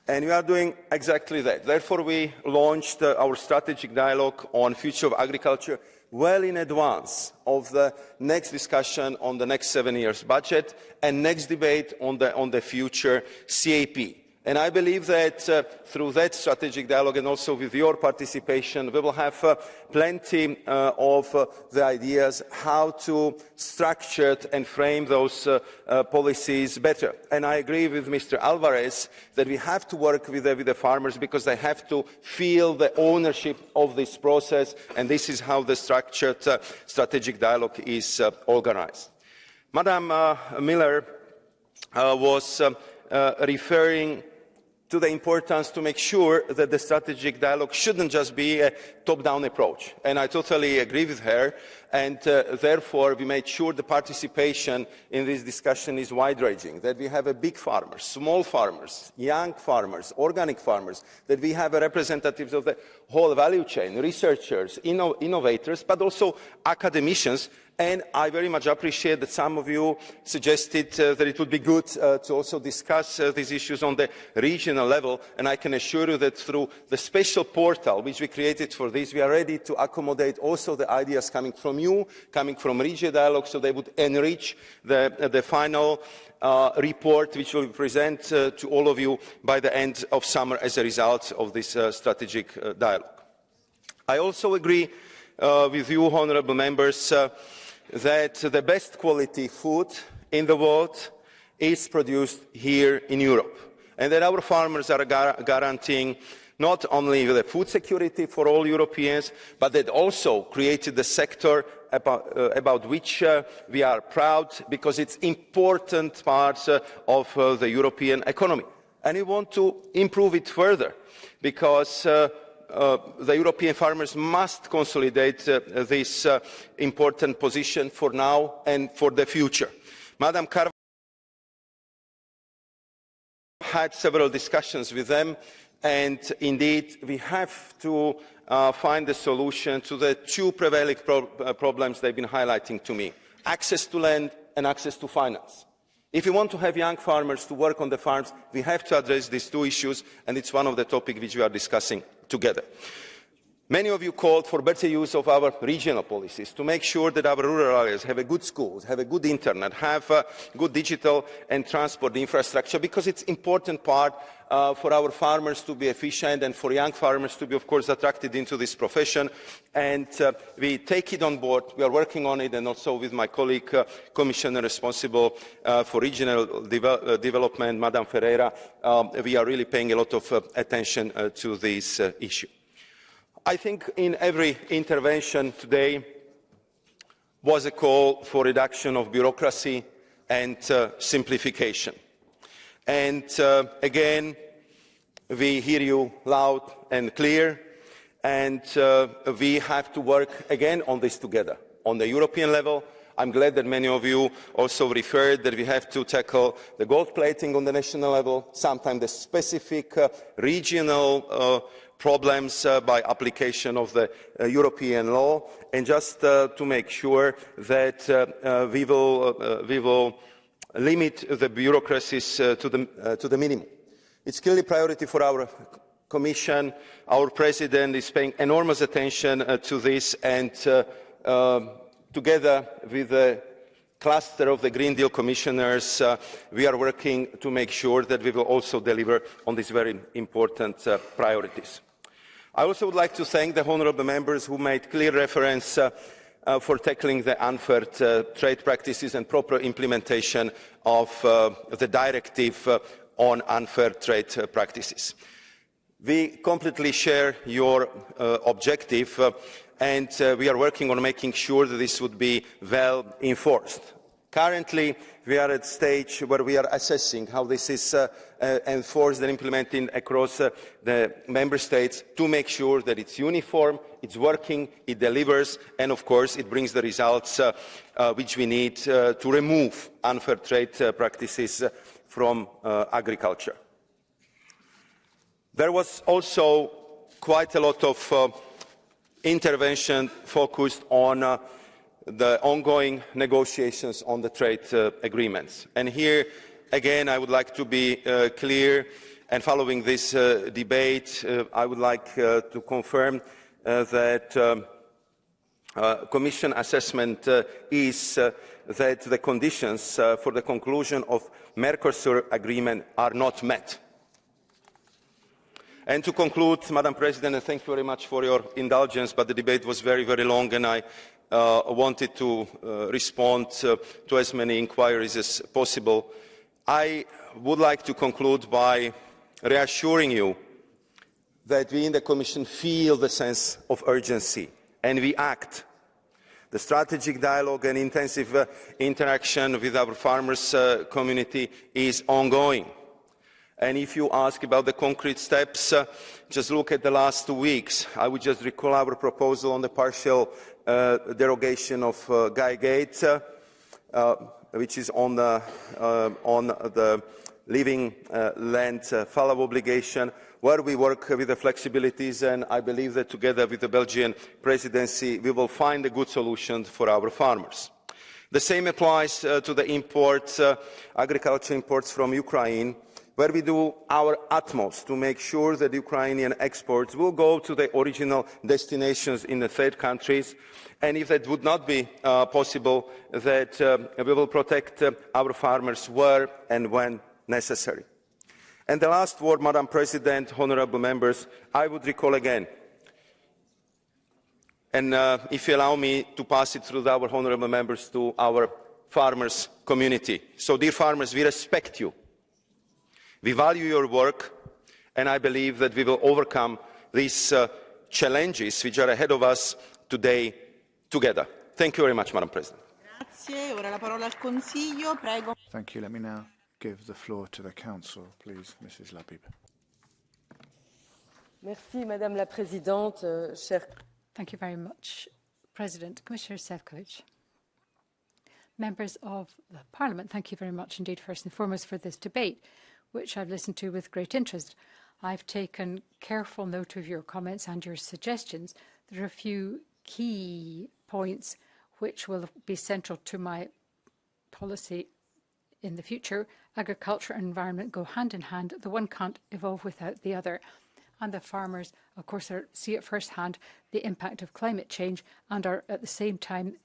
And we are doing exactly that. Therefore, we launched our strategic dialogue on future of agriculture well in advance of the next discussion on the next 7 years budget and next debate on the future CAP. And I believe that through that strategic dialogue and also with your participation, we will have plenty of the ideas how to structure and frame those policies better. And I agree with Mr. Alvarez that we have to work with the farmers because they have to feel the ownership of this process, and this is how the structured strategic dialogue is organised. Madam Miller was referring to the importance to make sure that the strategic dialogue shouldn't just be a top-down approach. And I totally agree with her, and therefore we made sure the participation in this discussion is wide-ranging, that we have big farmers, small farmers, young farmers, organic farmers, that we have representatives of the whole value chain, researchers, innovators, but also academicians. And I very much appreciate that some of you suggested that it would be good to also discuss these issues on the regional level, and I can assure you that through the special portal which we created for this, we are ready to accommodate also the ideas coming from you, coming from regional dialogue, so they would enrich the final report which we will present to all of you by the end of summer as a result of this strategic dialogue. I also agree with you, honourable members, that the best quality food in the world is produced here in Europe, and that our farmers are guaranteeing not only the food security for all Europeans, but that also created the sector about which we are proud because it's an important part of the European economy. And we want to improve it further because the European farmers must consolidate this important position for now and for the future. Madam Carvalho had several discussions with them, and indeed we have to find a solution to the two prevailing problems they've been highlighting to me: access to land and access to finance. If we want to have young farmers to work on the farms, we have to address these two issues, and it's one of the topics which we are discussing together. Many of you called for better use of our regional policies to make sure that our rural areas have a good schools, have a good internet, have good digital and transport infrastructure, because it's an important part for our farmers to be efficient and for young farmers to be, of course, attracted into this profession. And we take it on board. We are working on it, and also with my colleague, Commissioner responsible for regional development, Madame Ferreira, we are really paying a lot of attention to this issue. I think in every intervention today was a call for reduction of bureaucracy and simplification. And again, we hear you loud and clear, and we have to work again on this together. On the European level, I'm glad that many of you also referred that we have to tackle the gold plating on the national level, sometimes the specific regional problems by application of the European law, and just to make sure that we will limit the bureaucracies to the minimum. It's clearly a priority for our Commission. Our President is paying enormous attention to this, and together with the cluster of the Green Deal Commissioners, we are working to make sure that we will also deliver on these very important priorities. I also would like to thank the honourable members who made clear reference for tackling the unfair trade practices and proper implementation of the directive on unfair trade practices. We completely share your objective, and we are working on making sure that this would be well enforced. Currently, we are at a stage where we are assessing how this is enforced and implemented across the member states to make sure that it's uniform, it's working, it delivers, and of course it brings the results which we need to remove unfair trade practices from agriculture. There was also quite a lot of intervention focused on the ongoing negotiations on the trade agreements. And here, again, I would like to be clear, and following this debate, I would like to confirm that Commission assessment is that the conditions for the conclusion of Mercosur agreement are not met. And to conclude, Madam President, and thank you very much for your indulgence, but the debate was very, very long, and I wanted to respond to as many inquiries as possible. I would like to conclude by reassuring you that we in the Commission feel the sense of urgency and we act. The strategic dialogue and intensive interaction with our farmers' community is ongoing. And if you ask about the concrete steps, just look at the last 2 weeks. I would just recall our proposal on the partial derogation of Guy Gate, which is on the living land fallow obligation, where we work with the flexibilities, and I believe that together with the Belgian presidency we will find a good solution for our farmers. The same applies to the imports, agriculture imports from Ukraine, where we do our utmost to make sure that Ukrainian exports will go to the original destinations in the third countries, and if that would not be possible, that we will protect our farmers where and when necessary. And the last word, Madam President, honourable members, I would recall again, and if you allow me to pass it through our honourable members to our farmers' community. So, dear farmers, we respect you. We value your work, and I believe that we will overcome these challenges which are ahead of us today together. Thank you very much, Madam President. Grazie. Ora la parola al Consiglio. Prego. Thank you. Let me now give the floor to the Council, please, Mrs. Labib. Merci, Madame la Présidente, chers... Thank you very much, President. Commissioner Šefčovič. Members of the Parliament, thank you very much indeed, first and foremost, for this debate, which I've listened to with great interest. I've taken careful note of your comments and your suggestions. There are a few key points which will be central to my policy in the future. Agriculture and environment go hand in hand. The one can't evolve without the other. And the farmers, of course, see at first hand the impact of climate change and are at the same time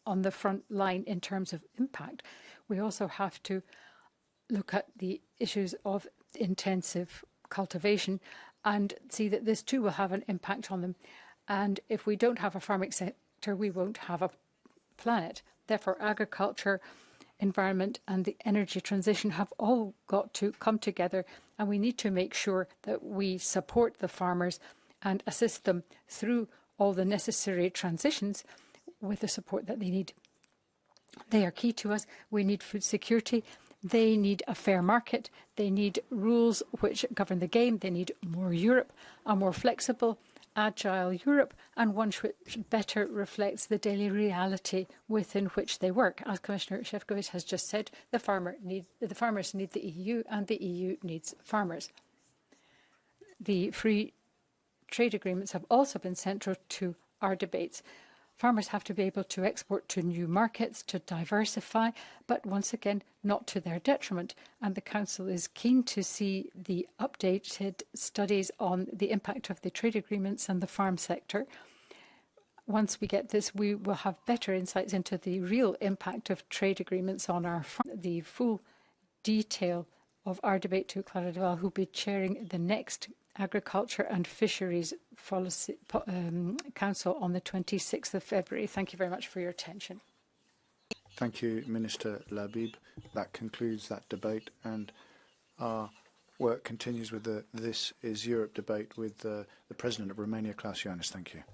on the front line in terms of impact. We also have to look at the issues of intensive cultivation and see that this too will have an impact on them. And if we don't have a farming sector, we won't have a planet. Therefore, agriculture, environment and the energy transition have all got to come together, and we need to make sure that we support the farmers and assist them through all the necessary transitions with the support that they need. They are key to us. We need food security. They need a fair market. They need rules which govern the game. They need more Europe, a more flexible, agile Europe, and one which better reflects the daily reality within which they work. As Commissioner Šefčovič has just said, the farmers need the EU and the EU needs farmers. The free trade agreements have also been central to our debates. Farmers have to be able to export to new markets, to diversify, but once again, not to their detriment. And the Council is keen to see the updated studies on the impact of the trade agreements and the farm sector. Once we get this, we will have better insights into the real impact of trade agreements on our farm. The full detail of our debate to Clara Deval, who will be chairing the next Agriculture and Fisheries Council on the 26th of February. Thank you very much for your attention. Thank you, Minister Labib. That concludes that debate, and our work continues with the This is Europe debate with the President of Romania, Klaus Ioannis. Thank you.